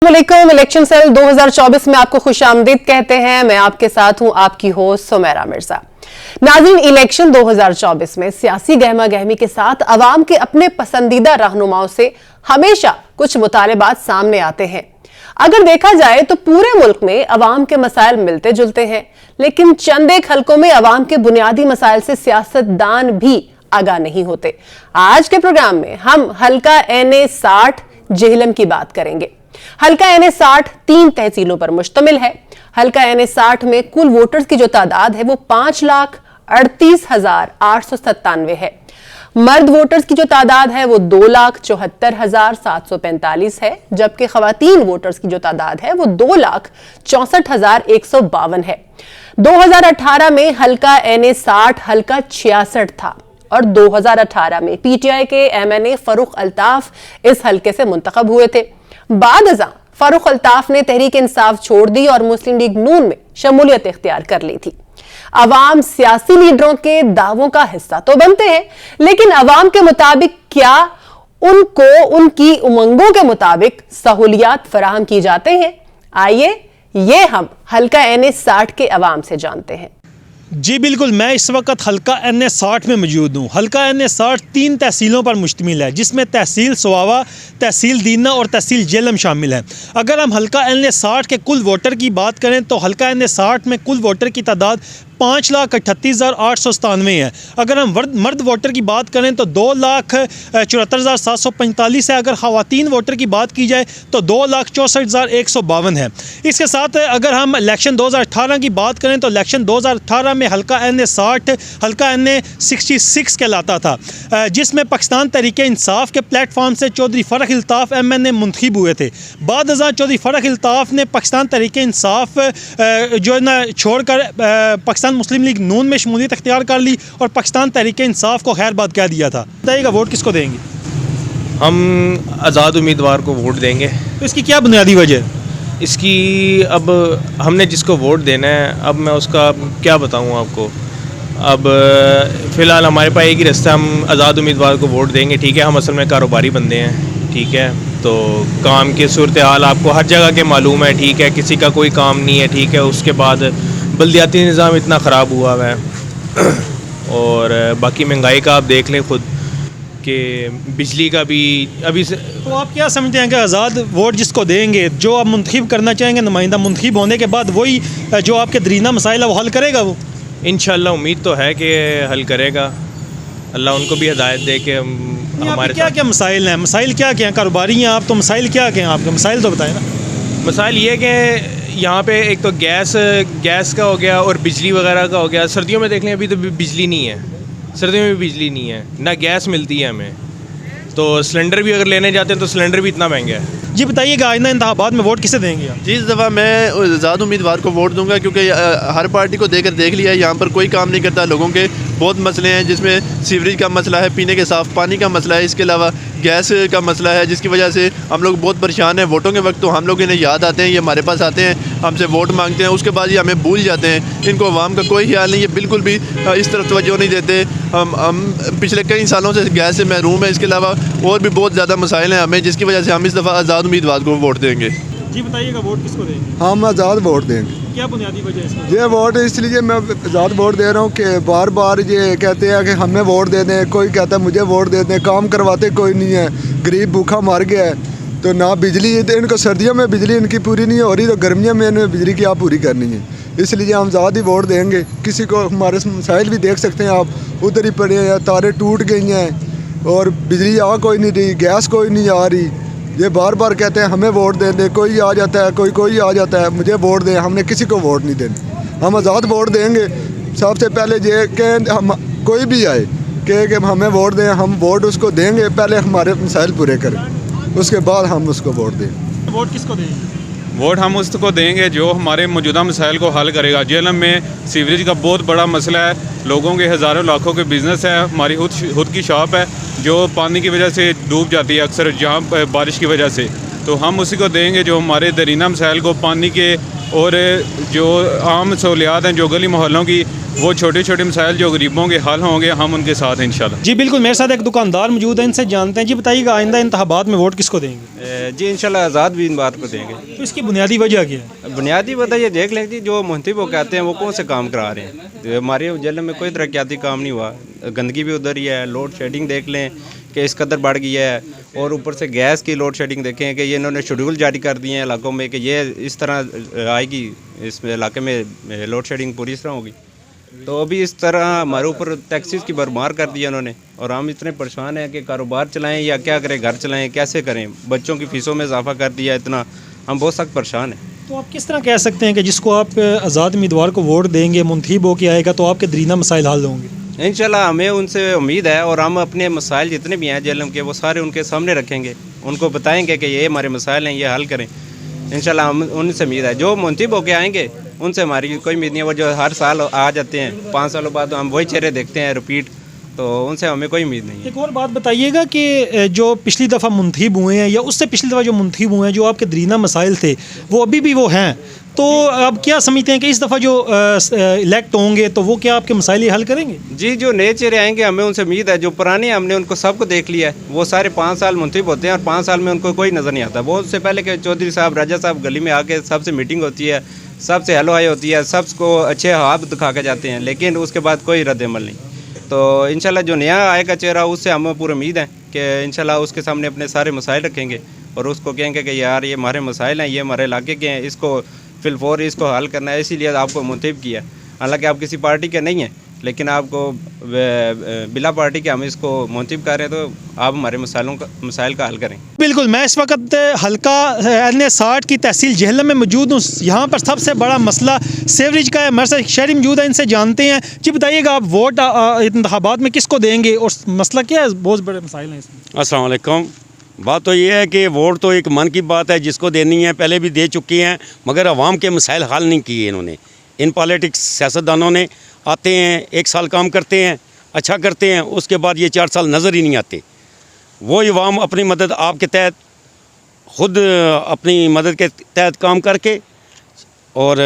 वालेकुम। Election cell 2024 में आपको खुशामदीद कहते हैं। मैं आपके साथ हूं, आपकी होस्ट सुमेरा मिर्जा। नाज़रीन, इलेक्शन 2024 में सियासी गहमा गहमी के साथ अवाम के अपने पसंदीदा रहनुमाओं से हमेशा कुछ मुतालिबात सामने आते हैं। अगर देखा जाए तो पूरे मुल्क में अवाम के मसाइल मिलते जुलते हैं, लेकिन चंद एक हलकों में अवाम के बुनियादी मसाइल से सियासतदान भी आगाह नहीं होते। आज के प्रोग्राम में हम हल्का NA 60 जेहलम की बात करेंगे। हल्का NA 60 3 तहसीलों पर मुश्तमिल है। हल्का NA 60 में कुल वोटर्स की जो तादाद है वो 5,38,897 है। मर्द वोटर्स की जो तादाद है वो 2,74,745 है, जबकि खवातीन वोटर्स की जो तादाद है वो 2,64,152 है। 2018 में हल्का NA 60 हल्का 66 था और 2018 में PTI के MNA फरूख अल्ताफ इस हल्के से मुंतखब हुए थे। बाद अज़ां फारूक अल्ताफ ने तहरीक इंसाफ छोड़ दी और मुस्लिम लीग नून में शमूलियत इख्तियार कर ली थी। अवाम सियासी लीडरों के दावों का हिस्सा तो बनते हैं, लेकिन अवाम के मुताबिक क्या उनको उनकी उमंगों के मुताबिक सहूलियात फराहम की जाते हैं? आइए ये हम हल्का NA 60 के अवाम से जानते हैं। जी बिल्कुल, मैं इस वक्त हल्का NA 60 में मौजूद हूँ। हल्का NA 60 3 तहसीलों पर मुश्तमिल है, जिसमें तहसील स्वावा, तहसील दीना और तहसील जेहलम शामिल है। अगर हम हल्का NA 60 के कुल वोटर की बात करें तो हल्का NA 60 में कुल वोटर की तादाद 5,38,897 है। अगर हम मर्द वोटर की बात करें तो 2,74,745 है। अगर ख़वातीन वोटर की बात की जाए तो 2,64,152 है। इसके साथ अगर हम इलेक्शन 2018 की बात करें तो इलेक्शन 2018 में हल्का NA 60 हल्का NA 66 कहलाता था, जिसमें पाकिस्तान तहरीक इंसाफ के प्लेटफॉर्म से चौधरी फ़रख अल्ताफ़ MNA मुंतखब हुए थे। बाद अज़ां चौधरी फ़रख अल्ताफ़ ने पाकिस्तान तहरीक इंसाफ जो है ना छोड़कर पाकिस्तान मुस्लिम लीग नून में शमूलियत इख्तियार कर ली और पाकिस्तान तहरीक इंसाफ को खैरबाद कह दिया था। बताइएगा, वोट किसको देंगे? हम आज़ाद उम्मीदवार को वोट देंगे। तो इसकी क्या बुनियादी वजह है? इसकी अब हमने जिसको वोट देना है, अब मैं उसका क्या बताऊं आपको। अब फ़िलहाल हमारे पास एक ही रास्ता, हम आज़ाद उम्मीदवार को वोट देंगे। ठीक है, हम असल में कारोबारी बंदे हैं, ठीक है, तो काम की सूरत हाल आपको हर जगह के मालूम है, ठीक है, किसी का कोई काम नहीं है, ठीक है। उसके बाद बल्दियाती निज़ाम इतना ख़राब हुआ है और बाकी महंगाई का आप देख लें खुद कि बिजली का भी अभी से। तो आप क्या समझते हैं कि आज़ाद वोट जिसको देंगे, जो आप मुंतखब करना चाहेंगे नुमाइंदा, मुंतखब होने के बाद वही जो आपके दरीना मसाइल है वो हल करेगा? वो इंशाल्लाह उम्मीद तो है कि हल करेगा। अल्लाह उनको भी हिदायत दे के हमारे क्या क्या मसाइल हैं? मसाइल क्या क्या हैं? कारोबारी हैं आप, तो मसाइल क्या क्या हैं आपके? मसाइल तो बताएं ना। मसाइल ये कि यहाँ पे एक तो गैस का हो गया और बिजली वगैरह का हो गया। सर्दियों में देख लें, अभी तो बिजली नहीं है, सर्दियों में भी बिजली नहीं है, ना गैस मिलती है हमें, तो सिलेंडर भी अगर लेने जाते हैं तो सिलेंडर भी इतना महंगा है। जी बताइएगा, आइंदा इंतखाबात में वोट किसे देंगे आप? जी, इस दफ़ा मैं आज़ाद उम्मीदवार को वोट दूंगा, क्योंकि हर पार्टी को देख लिया है, यहाँ पर कोई काम नहीं करता। लोगों के बहुत मसले हैं, जिसमें सीवरेज का मसला है, पीने के साफ़ पानी का मसला है, इसके अलावा गैस का मसला है, जिसकी वजह से हम लोग बहुत परेशान हैं। वोटों के वक्त तो हम लोग इन्हें याद आते हैं, ये हमारे पास आते हैं, हमसे वोट मांगते हैं, उसके बाद ये हमें भूल जाते हैं। इनको अवाम का कोई ख्याल नहीं है, बिल्कुल भी इस तरफ तवज्जो नहीं देते। हम पिछले कई सालों से गैस से महरूम है। इसके अलावा और भी बहुत ज़्यादा मसाइल हैं हमें, जिसकी वजह से हम इस दफ़ा आज़ाद उम्मीदवार को वोट देंगे। जी बताइएगा, वोट किसको देंगे? हम आज़ाद वोट देंगे। क्या बुनियादी वजह है इसमें? ये वोट इसलिए मैं आज़ाद वोट दे रहा हूँ कि बार बार ये कहते हैं कि हमें वोट दे दें, कोई कहता है मुझे वोट दे दें, काम करवाते कोई नहीं है, गरीब भूखा मर गया है। तो ना बिजली, इनको सर्दियों में बिजली इनकी पूरी नहीं हो रही, तो गर्मियों में इन्हें बिजली की आप पूरी करनी है। इसलिए हम आज़ाद ही वोट देंगे। किसी को हमारे मसाइल भी देख सकते हैं आप, उधर ही पड़े हैं, तारे टूट गई हैं और बिजली आ कोई नहीं रही, गैस कोई नहीं आ रही। ये बार बार कहते हैं हमें वोट दे दें, कोई आ जाता है, कोई आ जाता है, मुझे वोट दें। हमने किसी को वोट नहीं देनी, हम आज़ाद वोट देंगे। सबसे पहले ये कि हम कोई भी आए कि हमें वोट दें, हम वोट उसको देंगे, पहले हमारे मसाइल पूरे करें, उसके बाद हम उसको वोट दें। वोट किसको देंगे? वोट हम उसको देंगे जो हमारे मौजूदा मसाइल को हल करेगा। जेहलम में सीवरेज का बहुत बड़ा मसला है, लोगों के हज़ारों लाखों के बिज़नेस है, हमारी खुद की शॉप है जो पानी की वजह से डूब जाती है अक्सर, जहाँ बारिश की वजह से। तो हम उसी को देंगे जो हमारे दरीना मसाइल को पानी के और जो आम सहूलियात हैं जो गली मोहल्लों की, वो छोटे छोटे मसाइल जो गरीबों के हल होंगे, हम उनके साथ हैं इंशाल्लाह। जी बिल्कुल, मेरे साथ एक दुकानदार मौजूद है, इनसे जानते हैं। जी बताइएगा, आइंदा इंतखाबात में वोट किसको देंगे? जी इंशाल्लाह आज़ाद भी इन बात को देंगे। तो इसकी बुनियादी वजह क्या है? बुनियादी वजह ये देख लें कि जो मुहतब वो कहते हैं वो कौन से काम करा रहे हैं। तो हमारे जिले में कोई तरक्याती काम नहीं हुआ, गंदगी भी उधर ही है। लोड शेडिंग देख लें कि इस कदर बढ़ गई है, और ऊपर से गैस की लोड शेडिंग देखें कि ये इन्होंने शेड्यूल जारी कर दिए हैं इलाकों में कि ये इस तरह आएगी, इस इलाके में लोड शेडिंग पूरी इस तरह होगी। तो अभी इस तरह हमारे ऊपर टैक्सीज़ की भरमार कर दी उन्होंने, और हम इतने परेशान हैं कि कारोबार चलाएं या क्या करें, घर चलाएं, कैसे करें। बच्चों की फ़ीसों में इजाफा कर दिया इतना, हम बहुत सख्त परेशान हैं। तो आप किस तरह कह सकते हैं कि जिसको आप आज़ाद उम्मीदवार को वोट देंगे, मुंतखब होकर आएगा, तो आपके दरीना मसाइल हल होंगे? इंशाल्लाह हमें उनसे उम्मीद है, और हम अपने मसाइल जितने भी हैं जेलम के वो सारे उनके सामने रखेंगे, उनको बताएंगे कि ये हमारे मसाइल हैं, ये हल करें। इंशाल्लाह हम उनसे उम्मीद है। जो मुंतखब होके आएंगे उनसे हमारी कोई उम्मीद नहीं है। वो जो हर साल आ जाते हैं, 5 सालों बाद हम वही चेहरे देखते हैं रिपीट, तो उनसे हमें कोई उम्मीद नहीं है। एक और बात बताइएगा कि जो पिछली दफ़ा मुंतखब हुए हैं या उससे पिछली दफ़ा जो मुंतखब हुए हैं, जो आपके दरीना मसाइल थे वो अभी भी वो हैं, तो अब क्या समझते हैं कि इस दफ़ा जो इलेक्ट होंगे तो वो क्या आपके मसाइल हल करेंगे? जी जो नए चेहरे आएंगे हमें उनसे उम्मीद है। जो पुराने हमने उनको सबको देख लिया है, वो सारे 5 साल मुंतखब होते हैं और 5 साल में उनको कोई नज़र नहीं आता। वो उससे पहले कि चौधरी साहब, राजा साहब गली में आके सबसे मीटिंग होती है, सबसे हेलो हाय होती है, सबको अच्छे हाथ दिखा के जाते हैं, लेकिन उसके बाद कोई रद्द अमल नहीं। तो इंशाल्लाह जो नया आएगा चेहरा, उससे हमें पूरी उम्मीद है कि इंशाल्लाह उसके सामने अपने सारे मसाइल रखेंगे और उसको कहेंगे कि यार ये हमारे मसाइल हैं, ये हमारे इलाके के हैं, इसको फिलफौर इसको हल करना है, इसीलिए आपको मुंतखब किया। हालांकि आप किसी पार्टी के नहीं हैं, लेकिन आपको बिला पार्टी के हम इसको मुंतखब कर रहे हैं, तो आप हमारे मसाइल का हल करें। बिल्कुल, मैं इस वक्त हल्का NA60 की तहसील जेहलम में मौजूद हूँ। यहाँ पर सबसे बड़ा मसला सीवरेज का है। हमारे साथ शहरी मौजूद है, इनसे जानते हैं। जी बताइएगा, आप वोट इंतखाबात में किसको देंगे और मसला क्या है? बहुत बड़े मसाइल हैं इसमें। अस्सलाम वालेकुम। बात तो ये है कि वोट तो एक मन की बात है, जिसको देनी है पहले भी दे चुके हैं, मगर अवाम के मसाइल हल नहीं किए इन्होंने। इन पॉलिटिक्स सियासतदानों ने आते हैं, 1 साल काम करते हैं, अच्छा करते हैं, उसके बाद ये 4 साल नज़र ही नहीं आते। वो अवाम अपनी मदद आपके तहत खुद अपनी मदद के तहत काम करके और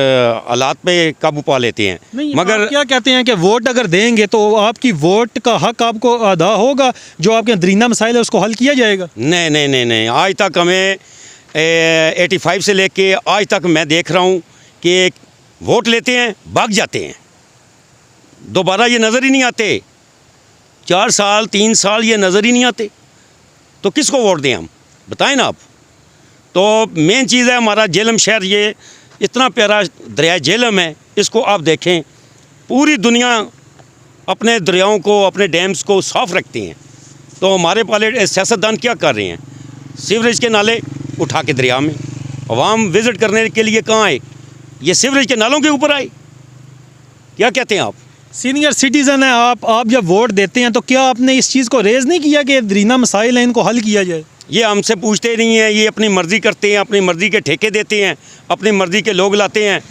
हालात पे काबू पा लेते हैं। मगर आप क्या कहते हैं कि वोट अगर देंगे तो आपकी वोट का हक आपको अदा होगा, जो आपके दरीना मसाइल है उसको हल किया जाएगा? नहीं नहीं नहीं नहीं, आज तक हमें 85 से लेके आज तक मैं देख रहा हूँ कि वोट लेते हैं, भाग जाते हैं, दोबारा ये नज़र ही नहीं आते। 4 साल 3 साल ये नज़र ही नहीं आते, तो किसको वोट दें हम, बताएं ना आप। तो मेन चीज़ है हमारा जेहलम शहर, ये इतना प्यारा दरिया जेहलम है, इसको आप देखें, पूरी दुनिया अपने दरियाओं को, अपने डैम्स को साफ़ रखती हैं, तो हमारे सियासतदान क्या कर रहे हैं? सीवरेज के नाले उठा के दरिया में, अवाम विज़िट करने के लिए कहाँ आए? ये सीवरेज के नालों के ऊपर आए। क्या कहते हैं आप? सीनियर सिटीज़न है आप जब वोट देते हैं तो क्या आपने इस चीज़ को रेज़ नहीं किया कि दरीना मसाइल हैं, इनको हल किया जाए? ये हमसे पूछते नहीं हैं, ये अपनी मर्ज़ी करते हैं, अपनी मर्ज़ी के ठेके देते हैं, अपनी मर्ज़ी के लोग लाते हैं,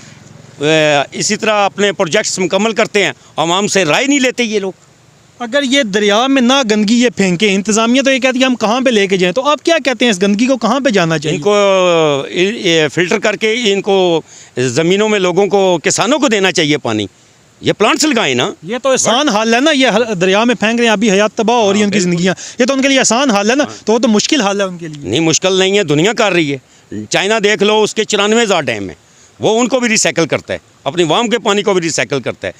इसी तरह अपने प्रोजेक्ट्स मुकम्मल करते हैं, आवाम से राय नहीं लेते ये लोग। अगर ये दरिया में ना गंदगी ये फेंकें, इंतज़ामिया तो ये कहती है हम कहाँ पे लेके जाएं, तो आप क्या कहते हैं इस गंदगी को कहाँ पे जाना चाहिए? इनको फ़िल्टर करके इनको ज़मीनों में लोगों को, किसानों को देना चाहिए पानी। ये प्लांट्स लगाएं ना। ये तो आसान हाल है ना, ये दरिया में फेंक रहे हैं, अभी हयात तबाह हो रही है उनकी ज़िंदगियाँ, ये तो उनके लिए आसान हाल है ना, तो वो तो मुश्किल हाल है उनके लिए। नहीं, मुश्किल नहीं है, दुनिया कर रही है। चाइना देख लो, उसके 94,000 डैम है, वो उनको भी रिसाइकिल करता है, अपनी वाम के पानी को भी रिसाइकिल करता है।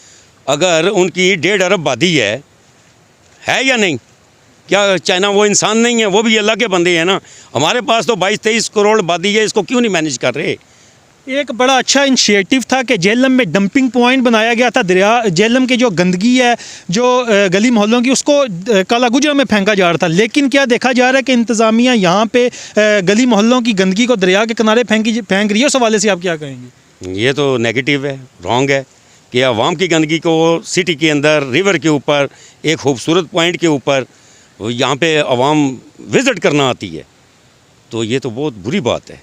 अगर उनकी 1.5 अरब आबादी है या नहीं? क्या चाइना वो इंसान नहीं है? वो भी अल्लाह के बंदे हैं ना। हमारे पास तो 22-23 करोड़ आबादी है, इसको क्यों नहीं मैनेज कर रहे? एक बड़ा अच्छा इनिशिएटिव था कि जेहलम में डंपिंग पॉइंट बनाया गया था। दरिया जेहलम की जो गंदगी है, जो गली मोहल्लों की, उसको काला गुजरा में फेंका जा रहा था, लेकिन क्या देखा जा रहा है कि इंतज़ामिया यहाँ पे गली मोहल्लों की गंदगी को दरिया के किनारे फेंक रही है। उस हवाले से आप क्या कहेंगे? ये तो नेगेटिव है, रॉन्ग है कि आवाम की गंदगी को सिटी के अंदर, रिवर के ऊपर, एक खूबसूरत पॉइंट के ऊपर यहाँ पे आवाम विज़िट करना आती है, तो ये तो बहुत बुरी बात है।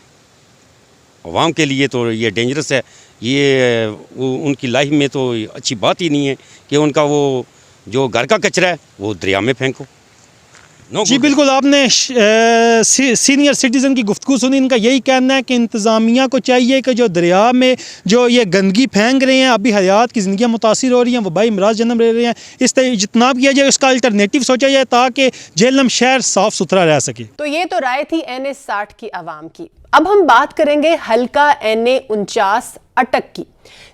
आवाम के लिए तो ये डेंजरस है। ये उनकी लाइफ में तो अच्छी बात ही नहीं है कि उनका वो जो घर का कचरा है वो दरिया में फेंको। जी बिल्कुल, आपने सीनियर सिटीज़न की गुफ्तगू सुनी। इनका यही कहना है कि इंतज़ामिया को चाहिए कि जो दरिया में जो ये गंदगी फेंक रहे हैं, अभी हयात की ज़िंदगियाँ मुतासिर हो रही हैं, वबाई अमराज जन्म ले रहे हैं, इस तरह इजतनाब किया जाए, उसका अल्टरनेटिव सोचा जाए ताकि झेलम शहर साफ़ सुथरा रह सके। तो ये तो राय थी NA 60 की आवाम की। अब हम बात करेंगे हल्का NA 49 अटक की।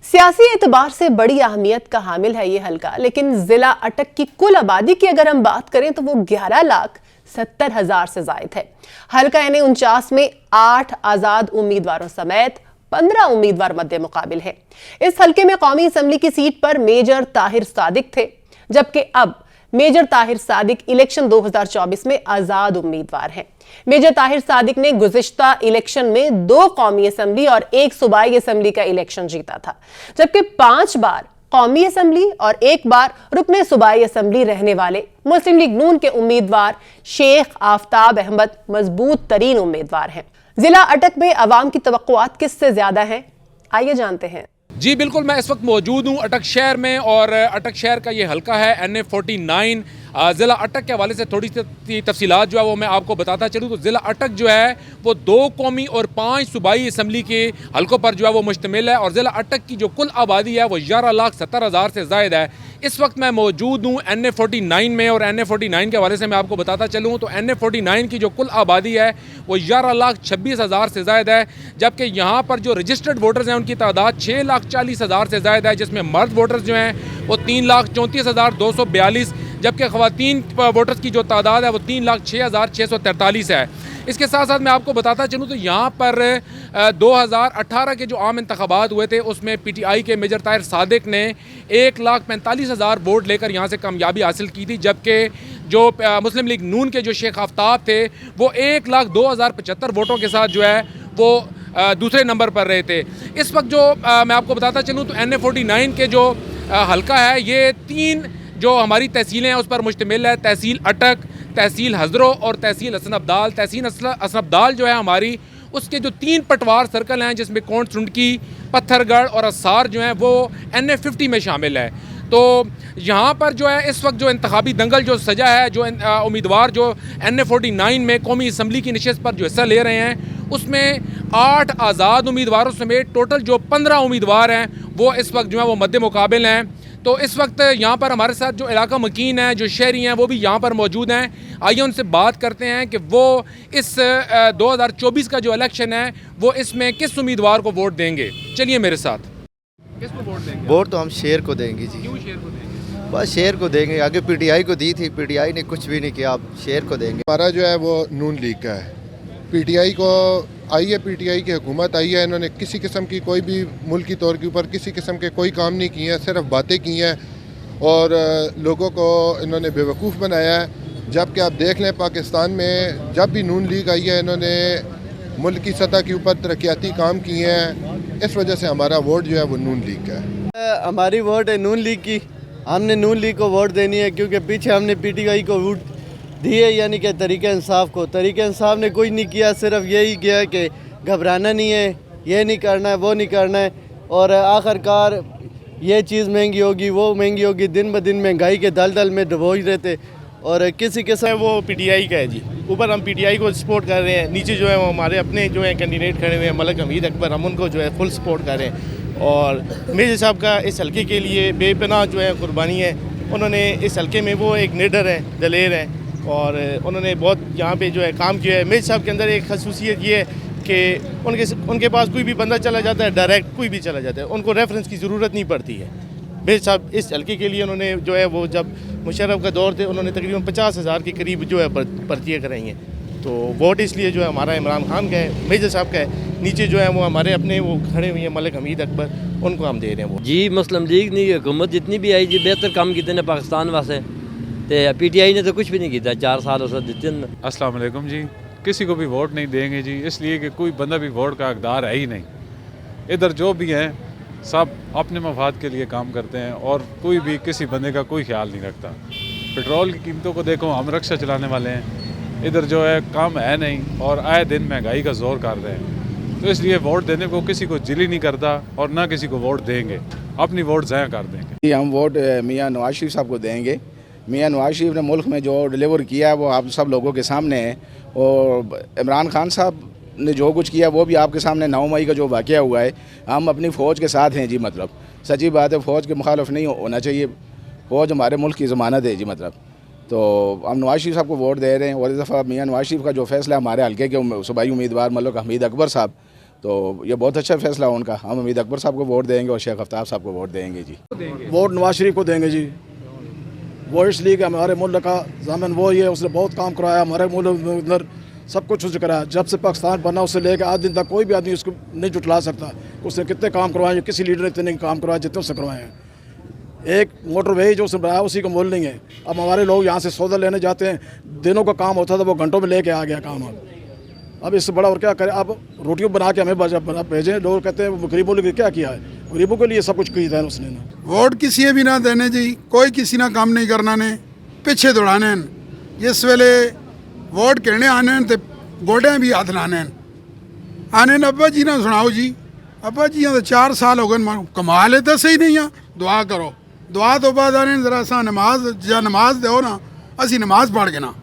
सियासी एतबार से बड़ी अहमियत का हामिल है ये हल्का, लेकिन जिला अटक की कुल आबादी की अगर हम बात करें तो वो 11,70,000 से जायद है। हल्का NA 49 में 8 आजाद उम्मीदवारों समेत 15 उम्मीदवार मद्दे मुकाबिल है। इस हल्के में कौमी असम्बली की सीट पर मेजर ताहिर सादिक थे, जबकि अब मेजर ताहिर सादिक इलेक्शन 2024 में आजाद उम्मीदवार हैं। मेजर ताहिर सादिक ने गुज़िश्ता इलेक्शन में 2 कौमी असम्बली और 1 सूबाई असम्बली का इलेक्शन जीता था, जबकि 5 बार कौमी असम्बली और 1 बार रुकने सूबाई असम्बली रहने वाले मुस्लिम लीग नून के उम्मीदवार शेख आफ्ताब अहमद मजबूत तरीन उम्मीदवार हैं। जिला अटक में अवाम की तवक्कुआत किससे ज्यादा है, आइए जानते हैं। जी बिल्कुल, मैं इस वक्त मौजूद हूँ अटक शहर में और अटक शहर का ये हल्का है NA 49। ज़िला अटक के हवाले से थोड़ी सी तफसीलात जो है वो मैं आपको बताता चलूँ तो ज़िला अटक जो है वो 2 कौमी और 5 सूबाई असम्बली के हल्कों पर जो है वो मुश्तमिल है और ज़िला अटक की जो कुल आबादी है वो 11,70,000 से ज़ायद है। इस वक्त मैं मौजूद हूँ NA 49 में और NA 49 के हवाले से मैं आपको बताता चलूँ तो NA 49 की जो कुल आबादी है वो 11,26,000 से ज़ायद है, जबकि यहाँ पर जो रजिस्टर्ड वोटर्स हैं उनकी तादाद 6,40,000 से ज़ायद है, जिसमें मर्द वोटर्स जो हैं वो 3,34,242, जबकि ख़वातीन वोटर्स की जो तादाद है वो 3,06,643 है। इसके साथ साथ मैं आपको बताता चलूँ तो यहाँ पर 2018 के जो आम इंतखाबात हुए थे उसमें PTI के मेजर ताहिर सादिक ने 1,45,000 वोट लेकर यहाँ से कामयाबी हासिल की थी, जबकि जो मुस्लिम लीग नून के जो शेख आफ्ताब थे वो 1,02,075 वोटों के साथ जो है वो दूसरे नंबर पर रहे थे। इस वक्त जो मैं आपको बताता चलूँ तो NA 49 के जो हल्का है ये 3 जो हमारी तहसीलें हैं उस पर मुश्तमिल है। तहसील अटक, तहसील हज़रो और तहसील हसन अब्दाल। तहसील हसन अब्दाल जो है हमारी उसके जो 3 पटवार सर्कल हैं जिसमें कोंट सुंडकी, पत्थरगढ़ और असार जो हैं वो NA 50 में शामिल है। तो यहाँ पर जो है इस वक्त जो इंतखाबी दंगल जो सजा है, जो उम्मीदवार जो NA 49 में कौमी असम्बली की नशिस्त पर जो हिस्सा ले रहे हैं उसमें 8 आज़ाद उम्मीदवारों समेत टोटल जो 15 उम्मीदवार हैं वो इस वक्त जो है वो मद्दे मुकाबिल हैं। तो इस वक्त यहाँ पर हमारे साथ जो इलाका मकीन है, जो शहरी हैं, वो भी यहाँ पर मौजूद हैं। आइए उनसे बात करते हैं कि वो इस 2024 का जो इलेक्शन है वो इसमें किस उम्मीदवार को वोट देंगे। चलिए मेरे साथ। किसको वोट देंगे? वोट तो हम शेर को देंगे जी। क्यों शेर को देंगे? बस शेर को देंगे, आगे PTI को दी थी, PTI ने कुछ भी नहीं किया, अब शेर को देंगे। हमारा जो है वो नून लीग का है। PTI को आई है, PTI की हुकूमत आई है, इन्होंने किसी किस्म की कोई भी मुल्क की तौर के ऊपर किसी किस्म के कोई काम नहीं किए हैं, सिर्फ बातें की हैं और लोगों को इन्होंने बेवकूफ़ बनाया है। जबकि आप देख लें पाकिस्तान में जब भी नून लीग आई है इन्होंने मुल्क की सतह के ऊपर तरक्याती काम किए हैं, इस वजह से हमारा वोट जो है वो नून लीग का है। हमारी वोट है नून लीग की, हमने नून लीग को वोट देनी है क्योंकि पीछे हमने PTI को वोट दिए, यानी कि तरीक़े इंसाफ को। तरीक़े इंसाफ ने कुछ नहीं किया, सिर्फ यही किया कि घबराना नहीं है, ये नहीं करना है, वो नहीं करना है और आखिरकार ये चीज़ महंगी होगी, वो महंगी होगी, दिन ब दिन महंगाई के दलदल में डुबोच रहे थे और किसी के साथ वो PTI का है जी। ऊपर हम PTI को सपोर्ट कर रहे हैं, नीचे जो है वो हमारे अपने जो है कैंडिडेट खड़े हुए हैं मलिक हमीद अकबर, हम उनको जो है फुल सपोर्ट कर रहे हैं। और मेजर साहब का इस हल्के के लिए बेपनाह जो है कुर्बानी है। उन्होंने इस हल्के में वो एक निडर है, दलेर है और उन्होंने बहुत यहाँ पे जो है काम किया है। मेजर साहब के अंदर एक खसूसियत ये है कि उनके पास कोई भी बंदा चला जाता है, डायरेक्ट कोई भी चला जाता है, उनको रेफरेंस की ज़रूरत नहीं पड़ती है। मेजर साहब इस हल्के के लिए उन्होंने जो है वो जब मुशर्रफ का दौर थे उन्होंने तकरीबन 50,000 के करीब जो है पर्चियाँ कराई हैं। तो वोट इसलिए जो है हमारा इमरान खान का है, मेजर साहब का है। नीचे जो है वो हमारे अपने वो खड़े हुए हैं मलिक हमीद अकबर, उनको हम दे रहे हैं वो। जी मुस्लिम लीग की हुकूमत जितनी भी आई जी बेहतर काम किए ने पाकिस्तान वास्ते, तो PTI ने तो कुछ भी नहीं किया 4 साल उस दिते। अस्सलाम वालेकुम जी। किसी को भी वोट नहीं देंगे जी, इसलिए कि कोई बंदा भी वोट का हकदार है ही नहीं। इधर जो भी हैं सब अपने मफाद के लिए काम करते हैं और कोई भी किसी बंदे का कोई ख्याल नहीं रखता। पेट्रोल की कीमतों को देखो, हम रिक्शा चलाने वाले हैं, इधर जो है काम है नहीं और आए दिन महंगाई का जोर कर रहे हैं। तो इसलिए वोट देने को किसी को दिल ही नहीं करता और ना किसी को वोट देंगे, अपनी वोट ज़ाया कर देंगे। हम वोट मियाँ नवाज शरीफ साहब को देंगे मियां नवाज शरीफ ने मुल्क में जो डिलीवर किया है वो आप सब लोगों के सामने है। और इमरान खान साहब ने जो कुछ किया वो भी आपके सामने 9 मई का जो वाक़या हुआ है, हम अपनी फ़ौज के साथ हैं जी। मतलब सच्ची बात है, फ़ौज के मुखालिफ नहीं होना चाहिए, फ़ौज हमारे मुल्क की ज़मानत है जी। मतलब तो हम नवाज शरीफ साहब को वोट दे रहे हैं। और इस दफ़ा मियां नवाज शरीफ का जो फैसला हमारे हल्के के सूबाई उम्मीदवार मलिक हमीद अकबर साहब, तो ये बहुत अच्छा फैसला है उनका। हम हमीद अकबर साहब को वोट देंगे और शेख आफ्ताब साहब को वोट देंगे जी। वोट नवाज शरीफ को देंगे जी। वो इसलिए कि हमारे मुल्क का ज़ामिन वो ही है, उसने बहुत काम कराया हमारे मुल्क में, अंदर सब कुछ उसने कराया। जब से पाकिस्तान बना उससे लेकर आज दिन तक कोई भी आदमी उसको नहीं जुटला सकता। उसने कितने काम करवाए, किसी लीडर ने इतने काम करवाए जितने उसने करवाए हैं। एक मोटरवे जो उसने बनाया उसी का मोल नहीं है। अब हमारे लोग यहाँ से सौदा लेने जाते हैं, दिनों का काम होता था वो घंटों में लेके आ गया काम। अब इससे बड़ा और क्या करें। अब रोटियों बना के हमें भेजें, लोग कहते हैं गरीबों के लिए क्या किया है, गरीबों के लिए सब कुछ किया है उसने ना। वोट किसी भी ना देने जी, कोई किसी ना काम नहीं करना ने, पिछे दौड़ाने जिस वेले वोट कहने आने तो गोडे भी हाथ लाने आने। अब्बा जी ना सुनाओ जी, अब्बा जी तो 4 साल हो गए, कमा लेते सही नहीं है। दुआ करो, दुआ तो बाद आने जरा सा नमाज या नमाज दो ना, असी नमाज पढ़ के ना।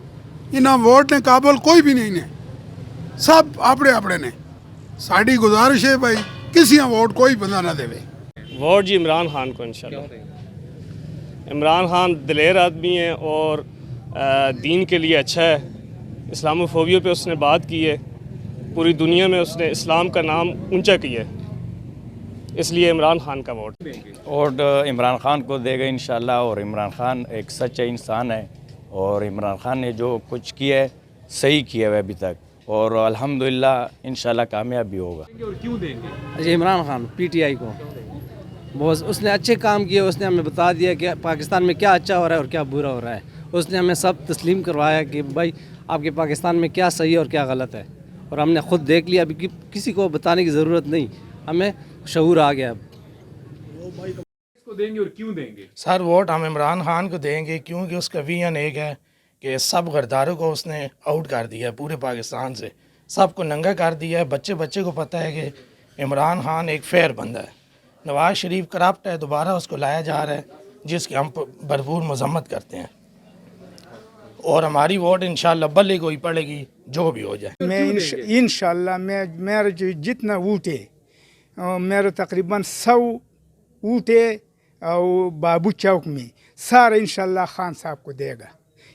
इन्हें वोट ने काबल कोई भी नहीं ने, सब अपने अपने ने। साड़ी गुजारिश है भाई किसी वोट कोई बंदा ना देवे। वोट जी इमरान खान को इंशाल्लाह। इमरान खान दिलेर आदमी है और दीन के लिए अच्छा है। इस्लामोफोबिया पे उसने बात की है, पूरी दुनिया में उसने इस्लाम का नाम ऊंचा किया है, इसलिए इमरान खान का वोट। वोट इमरान खान को देगा इंशाल्लाह। और इमरान खान एक सच्चा इंसान है और इमरान खान ने जो कुछ किया है सही किया है अभी तक, और अल्हम्दुलिल्लाह इंशाल्लाह कामयाब भी होगा। और क्यों देंगे? जी इमरान खान PTI को, बहुत उसने अच्छे काम किए। उसने हमें बता दिया कि पाकिस्तान में क्या अच्छा हो रहा है और क्या बुरा हो रहा है। उसने हमें सब तस्लीम करवाया कि भाई आपके पाकिस्तान में क्या सही है और क्या गलत है, और हमने खुद देख लिया। अभी किसी को बताने की ज़रूरत नहीं, हमें शऊर आ गया। किसको देंगे और क्यों देंगे? सर वोट हम इमरान खान को देंगे क्योंकि उसका विजन एक है कि सब गद्दारों को उसने आउट कर दिया है, पूरे पाकिस्तान से सबको नंगा कर दिया है। बच्चे बच्चे को पता है कि इमरान खान एक फेयर बंदा है। नवाज शरीफ करप्ट है, दोबारा उसको लाया जा रहा है, जिसकी हम भरपूर मजम्मत करते हैं। और हमारी वोट इंशाल्लाह बल्ले को ही पड़ेगी, जो भी हो जाए। मैं इंशाल्लाह मेरे जितना वोट है मेरे तकरीबन 100 वोट है और बाबू चौक में सारा इंशाल्लाह खान साहब को देगा।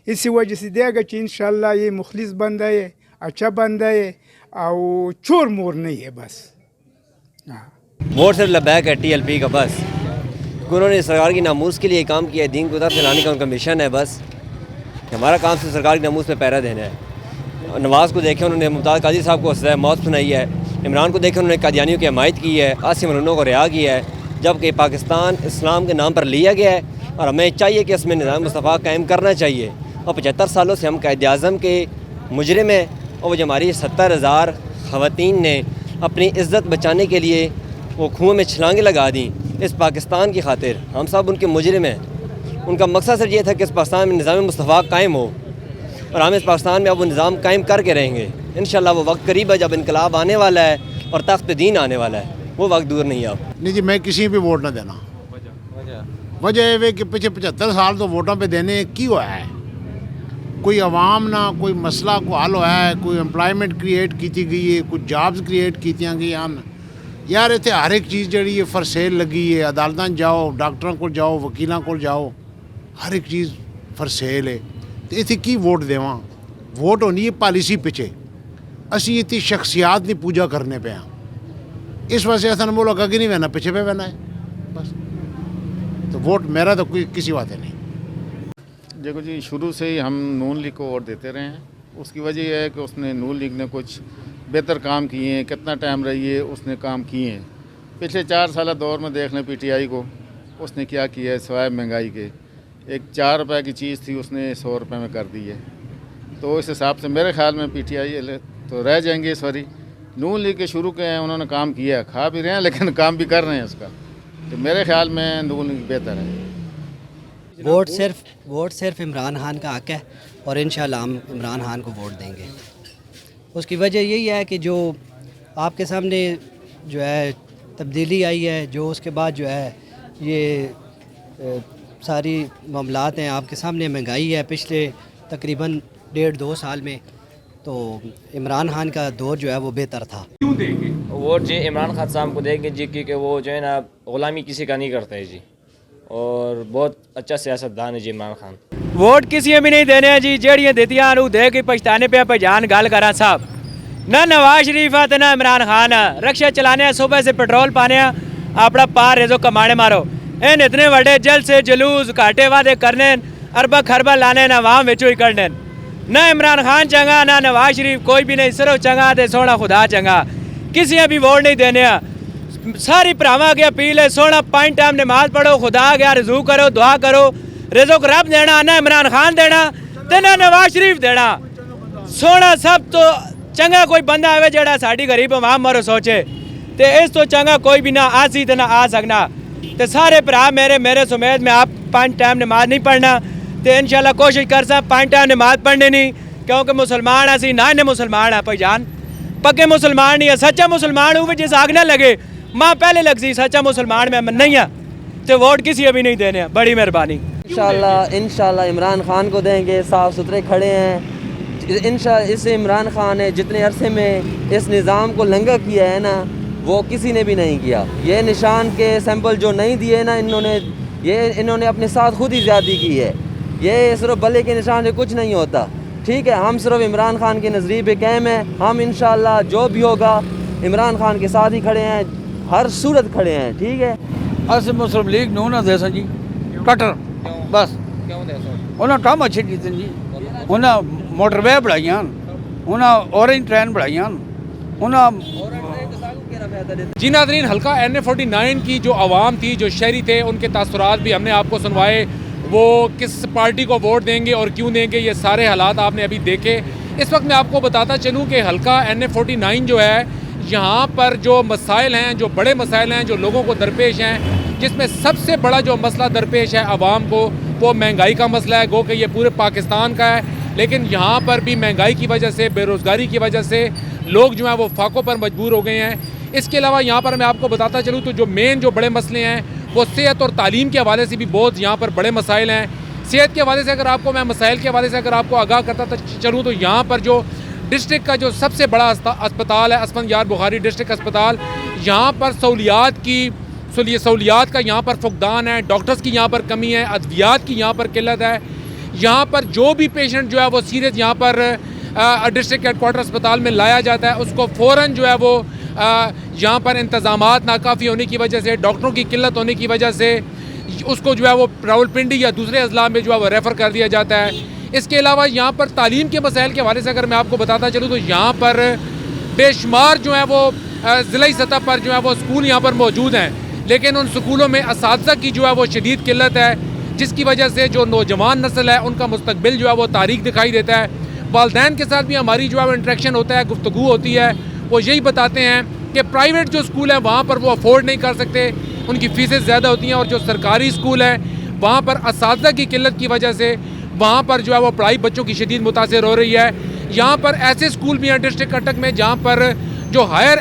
इसी वजह से देगा कि इंशाल्लाह ये मुखलिस बंदा है, अच्छा बंदा है और चोर मोर नहीं है। बस वोट सिर्फ लबैक है TLP का। बस उन्होंने सरकार की नामूस के लिए काम किया है, दीन को उधर फैलाने का उनका मिशन है। बस हमारा काम सिर्फ सरकार की नामूस पे पहरा देना है। नवाज़ को देखें उन्होंने मुमताज़ काजी साहब को सज़ाए मौत सुनाई है। इमरान को देखें उन्होंने कादियानियों की हमायत की है, आसिम मरहूनों को रिहा किया है, जबकि पाकिस्तान इस्लाम के नाम पर लिया गया है। और हमें चाहिए कि इसमें निज़ाम मुस्तफ़ा कायम करना चाहिए। और 75 सालों से हम कायद-ए-आज़म के मुजरिम हैं, और वो जो हमारी 70,000 ख़वातीन ने अपनी इज़्ज़त बचाने के लिए वो कुएं में छलांगे लगा दी इस पाकिस्तान की खातिर। हम सब उनके मुजरिम हैं। उनका मकसद सिर्फ ये था कि इस पाकिस्तान में निज़ाम मुस्तफ़ा कायम हो, और हम इस पाकिस्तान में अब वो निज़ाम कायम करके रहेंगे इंशाल्लाह। वो वक्त करीब है जब इनकलाब आने वाला है और तख्त दीन आने वाला है, वो वक्त दूर नहीं है। अब नहीं जी, मैं किसी भी वोट ना देना। वजह ये कि पिछले 75 साल तो वोटों पे देने की हुआ है, कोई अवाम ना कोई मसला को हल होया है, कोई एम्प्लॉयमेंट क्रिएट की गई है, कुछ जॉब्स क्रिएट की गई हैं। यार इतने हर एक चीज़ जी है फॉर सेल लगी है। अदालत जाओ, डॉक्टरों को जाओ, वकीलों को जाओ, हर एक चीज़ फॉर सेल है। तो इतने की वोट देवा? वोट होनी है पॉलिसी पिछे। असी इतनी शख्सियात नहीं पूजा करने पे हैं, इस वजह से असन मुल्क अगे नहीं बहना, पिछे पे बहना है बस। तो वोट मेरा तो कोई किसी बात नहीं। देखो जी, शुरू से ही हम नून लीग को वोट देते रहे हैं। उसकी वजह यह है कि उसने नून लीग ने कुछ बेहतर काम किए हैं। कितना टाइम रही है उसने काम किए हैं। पिछले 4 साल दौर में देख लें PTI को, उसने क्या किया है सिवाय महंगाई के। एक 4 रुपए की चीज़ थी उसने 100 रुपये में कर दी है। तो इस हिसाब से मेरे ख्याल में PTI तो रह जाएंगे इस बारी। नून लीग के शुरू के हैं, उन्होंने काम किया है, खा भी रहे हैं लेकिन काम भी कर रहे हैं इसका। तो मेरे ख्याल में नून लीग बेहतर है। वोट सिर्फ इमरान खान का हक़ है और इंशाल्लाह हम इमरान खान को वोट देंगे। उसकी वजह यही है कि जो आपके सामने जो है तब्दीली आई है, जो उसके बाद जो है ये सारी मामलात हैं आपके सामने। महंगाई है पिछले तकरीबन 1.5-2 साल में, तो इमरान खान का दौर जो है वो बेहतर था। क्यों देंगे वोट जी? इमरान खान साहब को देंगे जी, क्योंकि वो जो है ना गुलामी किसी का नहीं करते जी, और बहुत अच्छा सियासतदान है जी इमरान खान। वोट किसी भी नहीं देने हैं जी, जेड़ियाँ देतियां रू दे के पछताने पे पहचान गल करा साहब। ना नवाज शरीफ है तो ना इमरान खान है। रक्षा चलाने सुबह से पेट्रोल पाने अपना पार रेजो कमाने मारो। इन इतने बड़े जल से जलूस घाटे वादे करने, अरबा खरबा लाने ना वहाँ बेचो ही करने। ना इमरान खान चंगा ना नवाज शरीफ, कोई भी नहीं, सिर्फ चंगा ते सोना खुदा चंगा। किसी भी वोट नहीं देने। सारी भरावां की अपील है, सोना 5 टाइम नमाज पढ़ो, खुदा गया रजू करो, दुआ करो। रिज़्क़ रब देना, ना इमरान खान देना ते ना नवाज शरीफ देना। सोना सब तो चंगा कोई बंदा आवे जेड़ा साडी गरीब आवाम मरो सोचे, ते इस तो चंगा कोई भी ना आसी ते ना आ सकना। ते सारे भरा मेरे सुमेत में आप 5 टाइम नमाज नहीं पढ़ना, तो इंशाल्लाह कोशिश कर सा 5 टाइम नमाज पढ़ने नहीं, क्योंकि मुसलमान असी ना इन्हें मुसलमान है भाईजान, पक्के मुसलमान नहीं है। सच्चा मुसलमान हुए जिस आग ना लगे माँ पहले लग सी, सच्चा मुसलमान में नहीं है तो वोट किसी अभी नहीं देने। बड़ी मेहरबानी। इंशाल्लाह इमरान खान को देंगे। साफ़ सुथरे खड़े हैं इससे इमरान खान है, जितने अरसे में इस निज़ाम को लंघा किया है ना, वो किसी ने भी नहीं किया। ये निशान के सैंपल जो नहीं दिए ना इन्होंने अपने साथ खुद ही ज़्यादती की है। ये सिर्फ बल्ले के निशान से कुछ नहीं होता, ठीक है। हम सिर्फ इमरान खान के नज़रिए पे कायम हैं। हम इंशाल्लाह जो भी होगा इमरान खान के साथ ही खड़े हैं, हर सूरत खड़े हैं, ठीक है। असि मुस्लिम लीग नूं ना दे जी कटर बस उन्हें काम अच्छे कीते जी, उन्हें मोटरवे बढ़ाइया, उन्हें ऑरेंज ट्रेन बढ़ाइया, उन्हें। जी नाज़रीन, हल्का NA-49 की जो आवाम थी, जो शहरी थे, उनके तासुरात भी हमने आपको सुनवाए। वो किस पार्टी को वोट देंगे और क्यों देंगे, ये सारे हालात आपने अभी देखे। इस वक्त मैं आपको बताता चलूँ कि हल्का NA-49 जो है, यहाँ पर जो मसाइल हैं, जो बड़े मसाइल हैं जो लोगों को दरपेश हैं, जिसमें सबसे बड़ा जो मसला दरपेश है आवाम को, वो महंगाई का मसला है। गो कि ये पूरे पाकिस्तान का है, लेकिन यहाँ पर भी महंगाई की वजह से, बेरोज़गारी की वजह से लोग जो हैं वो फाकों पर मजबूर हो गए हैं। इसके अलावा यहाँ पर मैं आपको बताता चलूँ तो जो मेन जो बड़े मसले हैं वो सेहत और तालीम के हवाले से भी बहुत यहाँ पर बड़े मसाइल हैं। सेहत के हवाले से अगर आपको मैं मसाइल के हवाले से अगर आपको आगाह करता चलूँ तो यहाँ पर जो डिस्ट्रिक्ट का जो सबसे बड़ा अस्पताल है असफंदयार बुखारी डिस्ट्रिक्ट अस्पताल, यहाँ पर सहूलियात का यहाँ पर फुकदान है, डॉक्टर्स की यहाँ पर कमी है, अद्वियात की यहाँ पर किल्लत है। यहाँ पर जो भी पेशेंट जो है वो सीरियस यहाँ पर डिस्ट्रिक्ट हेडक्वार्टर अस्पताल में लाया जाता है, उसको फ़ौरन जो है वो यहाँ पर इंतज़ामात नाकाफ़ी होने की वजह से, डॉक्टरों की किल्लत होने की वजह से उसको जो है वो रावलपिंडी या दूसरे अजला में जो है वो रेफ़र कर दिया जाता है। इसके अलावा यहाँ पर तालीम के मसाइल के हवाले से अगर मैं आपको बताता चलूँ तो यहाँ पर बेशुमार जो है वो ज़िलाई सतह पर जो है वो स्कूल यहाँ पर मौजूद हैं, लेकिन उन स्कूलों में असातिज़ा की जो है वो शदीद किल्लत है, जिसकी वजह से जो नौजवान नस्ल है उनका मुस्तकबिल जो है वो तारीक दिखाई देता है। वालदैन के साथ भी हमारी जो है वो इंटरेक्शन होता है, गुफ्तगू होती है। वो यही बताते हैं कि प्राइवेट जो स्कूल है वहाँ पर वो अफोर्ड नहीं कर सकते, उनकी फ़ीसें ज़्यादा होती हैं, और जो सरकारी स्कूल है वहाँ पर असातिज़ा की किल्लत की वजह से वहाँ पर जो है वो पढ़ाई बच्चों की शदीद मुतासिर हो रही है। यहाँ पर ऐसे स्कूल भी हैं डिस्ट्रिक्ट अटक में जहाँ पर जो हायर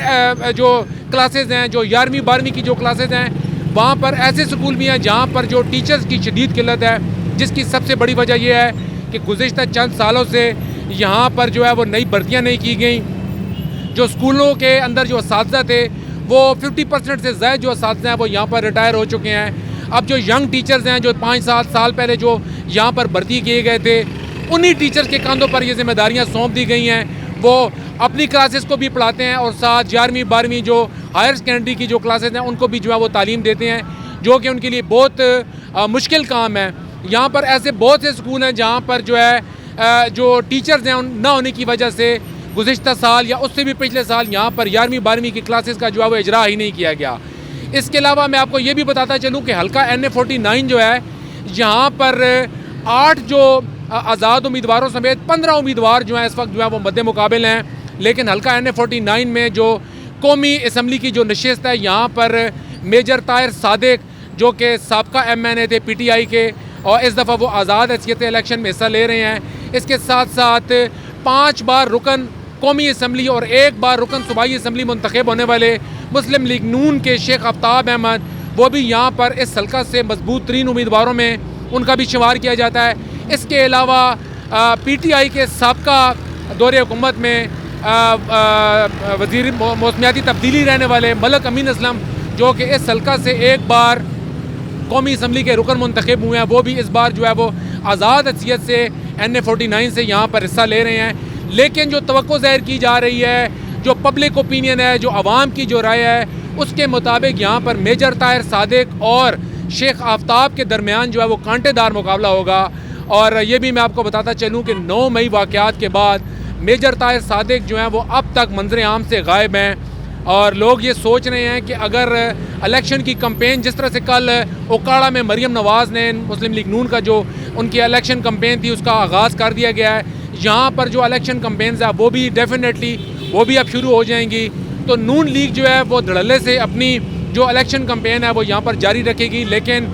जो क्लासेज हैं, जो 11वीं 12वीं की जो क्लासेज हैं, वहाँ पर ऐसे स्कूल भी हैं जहाँ पर जो टीचर्स की शदीद किल्लत है, जिसकी सबसे बड़ी वजह यह है कि गुज़िश्ता चंद सालों से यहाँ पर जो है वो नई भर्तियाँ नहीं की गई। जो स्कूलों के अंदर जो असातिज़ा थे वो 50% से ज़्यादा जो असातिज़ा हैं वो यहाँ पर रिटायर हो चुके हैं। अब जो यंग टीचर्स हैं, जो 5-7 साल पहले जो यहाँ पर भर्ती किए गए थे, उन्हीं टीचर्स के कंधों पर ये जिम्मेदारियाँ सौंप दी गई हैं। वो अपनी क्लासेस को भी पढ़ाते हैं और साथ 11वीं 12वीं जो हायर सेकेंडरी की जो क्लासेस हैं उनको भी जो है वो तालीम देते हैं, जो कि उनके लिए बहुत मुश्किल काम है। यहाँ पर ऐसे बहुत से स्कूल हैं जहाँ पर जो है जो टीचर्स हैं ना होने की वजह से गुज़िश्ता साल या उससे भी पिछले साल यहाँ पर 11वीं 12वीं की क्लासेस का जो है वो इजरा ही नहीं किया गया। इसके अलावा मैं आपको ये भी बताता चलूँ कि हल्का NA-49 जो है, यहाँ पर 8 जो आज़ाद उम्मीदवारों समेत 15 उम्मीदवार जो हैं इस वक्त जो है वो मद्दे मुकाबिल हैं। लेकिन हल्का NA-49 में जो कौमी असम्बली की जो नशिस्त है, यहाँ पर मेजर ताहिर सादिक जो कि साबका MNA थे PTI के, और इस दफ़ा वो आज़ाद हैसियत इलेक्शन में हिस्सा ले रहे हैं। इसके साथ साथ 5 बार रुकन कौमी असम्बली और 1 बार रुकन सूबाई असम्बली मुंतखब होने वाले मुस्लिम लीग नून के शेख आफ्ताब अहमद, वो भी यहाँ पर इस हल्का से मजबूत तरीन उम्मीदवारों में उनका भी शुमार किया जाता है। इसके अलावा PTI के साबका दौरे हुकूमत में वज़ीर मौसमियाती तब्दीली रहने वाले मलक अमीन असलम, जो कि इस हल्का से एक बार कौमी असम्बली के रुकन मुंतखब हुए हैं, वो भी इस बार जो है वो आज़ाद हैसियत से NA49 से यहाँ पर हिस्सा ले रहे हैं। लेकिन जो तवक्को ज़ाहिर की जा रही है, जो पब्लिक ओपिनियन है, जो आवाम की जो राय है, उसके मुताबिक यहाँ पर मेजर ताहिर सादिक और शेख आफ्ताब के दरमियान जो है वो कांटेदार मुकाबला होगा। और ये भी मैं आपको बताता चलूँ कि 9 मई वाक़यात के बाद मेजर ताहिर सादिक जो हैं वो अब तक मंजर आम से गायब हैं। और लोग ये सोच रहे हैं कि अगर इलेक्शन की कंपेन जिस तरह से कल ओकाड़ा में मरीम नवाज़ ने मुस्लिम लीग नून का जो उनकी इलेक्शन कंपेन थी उसका आगाज़ कर दिया गया है, यहाँ पर जो इलेक्शन कंपेन्स है वो भी डेफिनेटली वो भी अब शुरू हो जाएंगी। तो नून लीग जो है वो धड़ल्ले से अपनी जो इलेक्शन कंपेन है वो यहाँ पर जारी रखेगी। लेकिन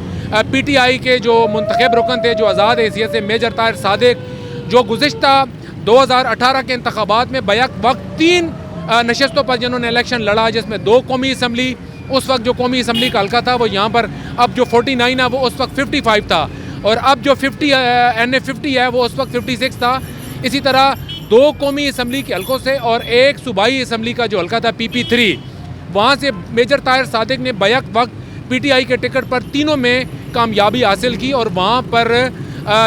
PTI के जो मुंतखब रुकन थे, जो आज़ाद हैसियत से मेजर ताहिर सादिक, जो गुज़िश्ता 2018 के इंतखाबात में बैक वक्त 3 नशस्तों पर जिन्होंने इलेक्शन लड़ा, जिसमें 2 कौमी असम्बली, उस वक्त जो कौमी असम्बली का हल्का था वो यहाँ पर, अब जो 49 है वो उस वक्त 55 था, और अब जो 50 NA50 है वो उस वक्त 56 था। इसी तरह 2 कौमी असम्बली के हल्कों से और 1 सूबाई असम्बली का जो हल्का था PP3, वहाँ से मेजर ताहिर सादिक ने बैक वक्त PTI के टिकट पर तीनों में कामयाबी हासिल की, और वहाँ पर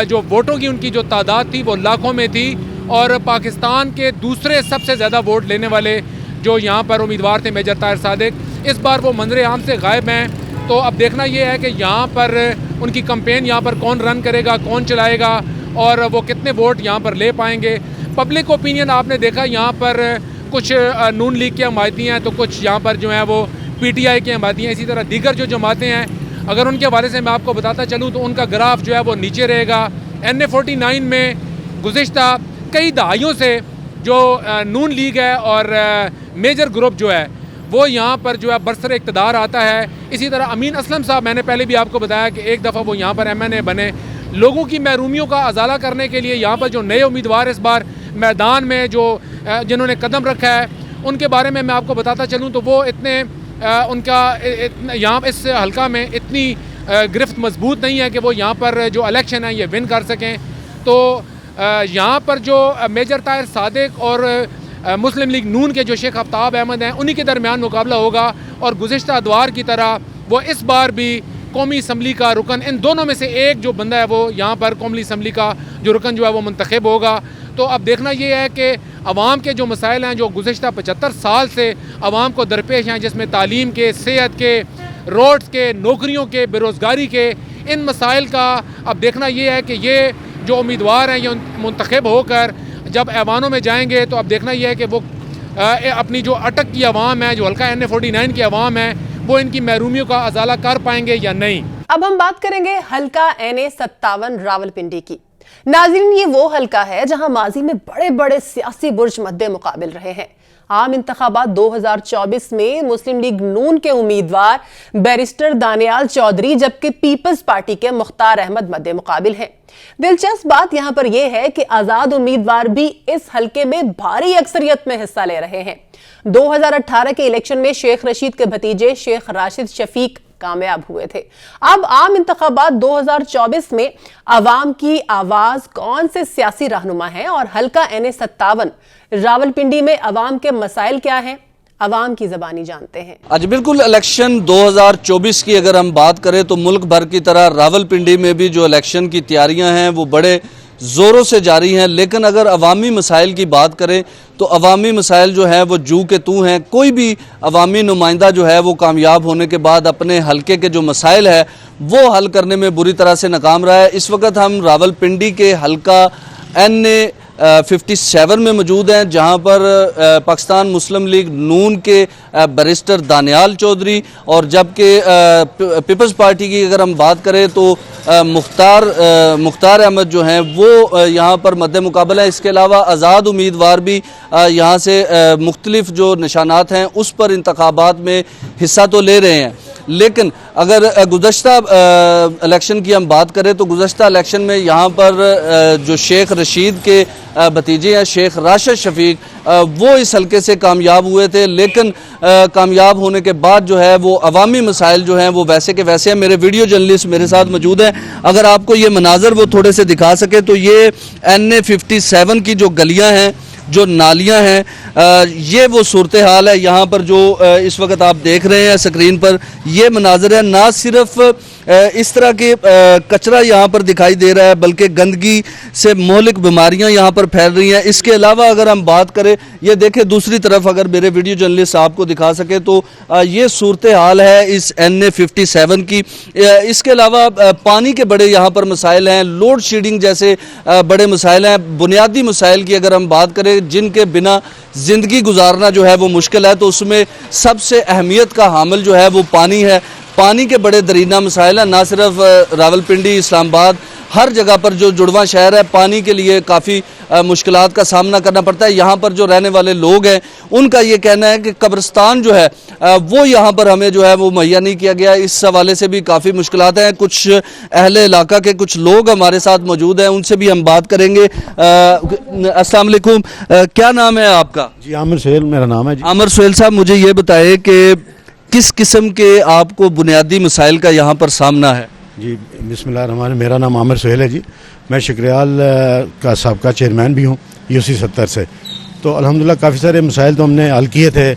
जो वोटों की उनकी जो तादाद थी वो लाखों में थी। और पाकिस्तान के दूसरे सबसे ज़्यादा वोट लेने वाले जो यहाँ पर उम्मीदवार थे मेजर ताहिर सादिक, इस बार वो मंजर आम से गायब हैं। तो अब देखना ये है कि यहाँ पर उनकी कंपेन यहाँ पर कौन रन करेगा, कौन चलाएगा, और वो कितने वोट यहाँ पर ले पाएंगे। पब्लिक ओपिनियन आपने देखा, यहाँ पर कुछ नून लीग की हमायती हैं, तो कुछ यहाँ पर जो है वो PTI की हमायती हैं। इसी तरह दीगर जो जमातें हैं, अगर उनके हवाले से मैं आपको बताता चलूँ तो उनका ग्राफ जो है वो नीचे रहेगा। NA49 में गुज़िश्ता कई दहाइयों से जो नून लीग है और मेजर ग्रुप जो है वो यहाँ पर जो है बरसर इक़्तिदार आता है। इसी तरह अमीन असलम साहब, मैंने पहले भी आपको बताया कि एक दफ़ा वो यहाँ पर MNA बने। लोगों की महरूमियों का अजाला करने के लिए यहाँ पर जो नए उम्मीदवार इस बार मैदान में जो जिन्होंने कदम रखा है, उनके बारे में मैं आपको बताता चलूँ तो वो इतने उनका यहाँ इस हल्का में इतनी गिरफ्त मजबूत नहीं है कि वो यहाँ पर जो इलेक्शन है ये विन कर सकें। तो यहाँ पर जो मेजर ताहिर सादिक और मुस्लिम लीग नून के जो शेख आफ्ताब अहमद हैं, उन्हीं के दरमियान मुकाबला होगा। और गुज़िश्ता अदवार की तरह वो इस बार भी कौमी असम्बली का रुकन, इन दोनों में से एक जो बंदा है वो यहाँ पर कौमी असम्बली का जो रुकन जो है वो मुंतखब होगा। तो अब देखना ये है कि अवाम के जो मसाइल हैं, जो गुज़िश्ता 75 साल से अवाम को दरपेश हैं, जिसमें तालीम के, सेहत के, रोड्स के, नौकरियों के, बेरोज़गारी के, इन मसाइल का अब देखना ये है कि ये जो उम्मीदवार हैं ये मुंतखब होकर जब ऐवानों में जाएंगे तो अब देखना यह है कि वो अपनी जो अटक की आवाम है, जो हल्का NA49 की आवाम है, वो इनकी महरूमियों का अजाला कर पाएंगे या नहीं। अब हम बात करेंगे हल्का NA57 रावलपिंडी की। नाज़रीन, ये वो हल्का है जहां माजी में बड़े बड़े सियासी बुर्ज मद्दे मुकाबिल रहे हैं। आम इंतखाबात 2024 में मुस्लिम लीग नून के उम्मीदवार बैरिस्टर दानियाल चौधरी जबकि पीपल्स पार्टी के मुख्तार अहमद मद्दे मुकाबिल हैं। दिलचस्प बात यहां पर यह है कि आजाद उम्मीदवार भी इस हल्के में भारी अक्सरियत में हिस्सा ले रहे हैं। 2018 के इलेक्शन में शेख रशीद के भतीजे शेख राशिद शफीक कामयाब हुए थे। अब आम इंतखाबात 2024 में अवाम की आवाज कौन से सियासी रहनुमा हैं और हल्का NA57 रावलपिंडी में अवाम के मसाइल क्या हैं, अवाम की ज़बानी जानते हैं। आज बिल्कुल इलेक्शन 2024 की अगर हम बात करें तो मुल्क भर की तरह रावलपिंडी में भी जो इलेक्शन की तैयारियां हैं वो बड़े ज़ोरों से जारी हैं। लेकिन अगर अवामी मसाइल की बात करें तो अवामी मसाइल जो है वो जू के तू हैं। कोई भी अवामी नुमाइंदा जो है वो कामयाब होने के बाद अपने हल्के के जो मसाइल है वो हल करने में बुरी तरह से नाकाम रहा है। इस वक्त हम रावलपिंडी के हल्का NA57 में मौजूद हैं, जहां पर पाकिस्तान मुस्लिम लीग नून के बैरिस्टर दानियाल चौधरी और जबकि पीपल्स पार्टी की अगर हम बात करें तो मुख्तार अहमद जो हैं वो यहाँ पर मद्दे मुकाबला है। इसके अलावा आज़ाद उम्मीदवार भी यहाँ से मुख्तलिफ जो निशानात हैं उस पर इंतखाबात में हिस्सा तो ले रहे हैं। लेकिन अगर गुज़श्ता इलेक्शन की हम बात करें तो गुज़श्ता इलेक्शन में यहाँ पर जो शेख रशीद के भतीजे हैं शेख राशिद शफीक, वो इस हल्के से कामयाब हुए थे, लेकिन कामयाब होने के बाद जो है वो अवामी मसाइल जो हैं वो वैसे के वैसे हैं। मेरे वीडियो जर्नलिस्ट मेरे साथ मौजूद हैं, अगर आपको ये मनाजर वो थोड़े से दिखा सके तो ये NA57 की जो गलियां हैं, जो नालियां हैं, ये वो सूरत हाल है यहाँ पर जो इस वक्त आप देख रहे हैं स्क्रीन पर। ये मनाजर है, ना सिर्फ इस तरह के कचरा यहाँ पर दिखाई दे रहा है बल्कि गंदगी से मोहलिक बीमारियाँ यहाँ पर फैल रही हैं। इसके अलावा अगर हम बात करें, ये देखें दूसरी तरफ, अगर मेरे वीडियो जर्नलिस्ट आपको दिखा सके तो ये सूरत हाल है इस NA57 की। इसके अलावा पानी के बड़े यहाँ पर मसाइल हैं, लोड शेडिंग जैसे बड़े मसाइल हैं। बुनियादी मसाइल की अगर हम बात करें जिनके बिना ज़िंदगी गुजारना जो है वो मुश्किल है, तो उसमें सबसे अहमियत का हामिल जो है वो पानी है। पानी के बड़े दरीना मसाइल हैं, ना सिर्फ रावलपिंडी, इस्लामाबाद, हर जगह पर जो जुड़वा शहर है पानी के लिए काफ़ी मुश्किलात का सामना करना पड़ता है। यहाँ पर जो रहने वाले लोग हैं उनका ये कहना है कि कब्रिस्तान जो है वो यहाँ पर हमें जो है वो मुहैया नहीं किया गया। इस हवाले से भी काफ़ी मुश्किलात हैं। कुछ अहले इलाका के कुछ लोग हमारे साथ मौजूद हैं, उनसे भी हम बात करेंगे। अस्सलाम वालेकुम, क्या नाम है आपका? जी आमिर सुहेल मेरा नाम है जी। आमिर सुहेल साहब, मुझे ये बताएं कि किस किस्म के आपको बुनियादी मसाइल का यहाँ पर सामना है? जी बिस्मिल्लाह, मेरा नाम आमिर सुहेल है जी। मैं शिकरियाल का साबका चेयरमैन भी हूँ UC 70 से। तो अल्हम्दुलिल्लाह काफ़ी सारे मसाइल तो हमने हल किए थे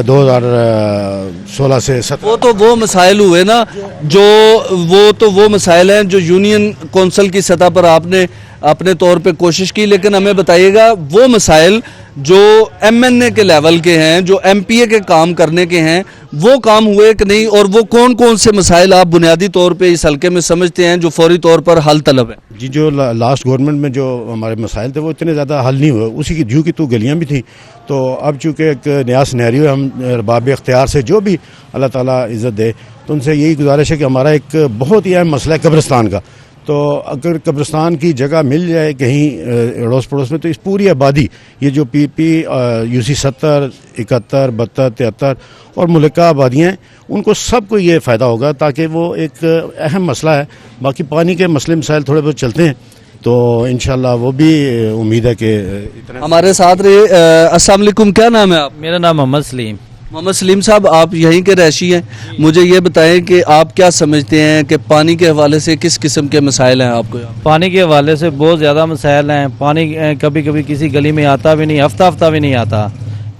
2016 से 17। वो तो वो मसाइल हुए ना जो वो मसाइल हैं जो यूनियन कौंसिल की सतह पर आपने अपने तौर पे कोशिश की, लेकिन हमें बताइएगा वो मसाइल जो MNA के लेवल के हैं, जो MPA के काम करने के हैं, वो काम हुए कि नहीं, और वो कौन कौन से मसाइल आप बुनियादी तौर पे इस हल्के में समझते हैं जो फौरी तौर पर हल तलब है? जी, जो लास्ट गवर्नमेंट में जो हमारे मसाइल थे वो इतने ज़्यादा हल नहीं हुए, उसी की जू की तो गलियाँ भी थी। तो अब चूँकि एक नया सिनेरियो है, हम रबाब इख्तियार से जो भी अल्लाह ताला इज़्ज़त दे, तो उनसे यही गुजारिश है कि हमारा एक बहुत ही अहम मसला है कब्रिस्तान का। तो अगर कब्रिस्तान की जगह मिल जाए कहीं अड़ोस पड़ोस में, तो इस पूरी आबादी, ये जो PP UC 70, 71, 72, 73 और मुल्का आबादियाँ हैं, उनको सबको ये फ़ायदा होगा, ताकि वो एक अहम मसला है। बाकी पानी के मसले मसाइल थोड़े बहुत चलते हैं, तो इंशाल्लाह वो भी उम्मीद है कि हमारे साथ रहे। अस्सलाम वालेकुम, क्या नाम है आप? मेरा नाम मोहम्मद सलीम। मोहम्मद सलीम साहब, आप यहीं के रहशी हैं, मुझे ये बताएं कि आप क्या समझते हैं कि पानी के हवाले से किस किस्म के मसाइल हैं आपको यहाँ? पानी के हवाले से बहुत ज़्यादा मसाइल हैं। पानी कभी कभी किसी गली में आता भी नहीं, हफ्ता भी नहीं आता,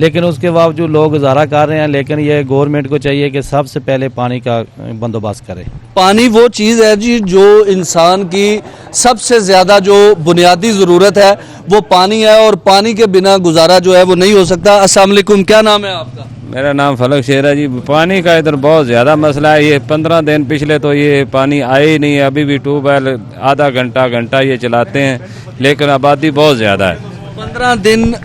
लेकिन उसके बावजूद लोग गुजारा कर रहे हैं। लेकिन ये गवर्नमेंट को चाहिए कि सबसे पहले पानी का बंदोबस्त करे। पानी वो चीज़ है जी जो इंसान की सबसे ज़्यादा जो बुनियादी ज़रूरत है वो पानी है, और पानी के बिना गुजारा जो है वो नहीं हो सकता। अस्सलाम वालेकुम, क्या नाम है आपका? मेरा नाम फलक शेर है जी। पानी का इधर बहुत ज़्यादा मसला है। ये 15 दिन पिछले तो ये पानी आए ही नहीं है। अभी भी ट्यूबवेल आधा घंटा ये चलाते हैं, लेकिन आबादी बहुत ज़्यादा है। 15 दिन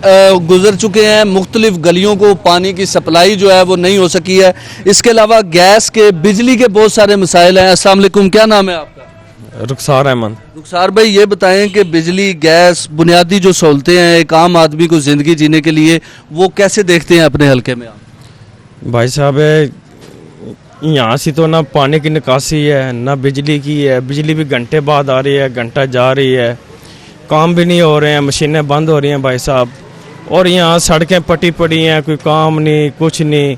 गुजर चुके हैं, मुख्तलिफ गलियों को पानी की सप्लाई जो है वो नहीं हो सकी है। इसके अलावा गैस के, बिजली के बहुत सारे मसाइल हैं। अस्सलाम वालेकुम, क्या नाम है आपका? रुखसार अहमद। रुखसार भाई, ये बताएं कि बिजली, गैस, बुनियादी जो सहूलतें हैं एक आम आदमी को ज़िंदगी जीने के लिए, वो कैसे देखते हैं अपने हल्के में आप? भाई साहब, यहाँ से तो ना पानी की निकासी है ना बिजली की है। बिजली भी घंटे बाद आ रही है, घंटा जा रही है, काम भी नहीं हो रहे हैं, मशीनें बंद हो रही हैं भाई साहब। और यहाँ सड़कें पटी पड़ी हैं, कोई काम नहीं, कुछ नहीं।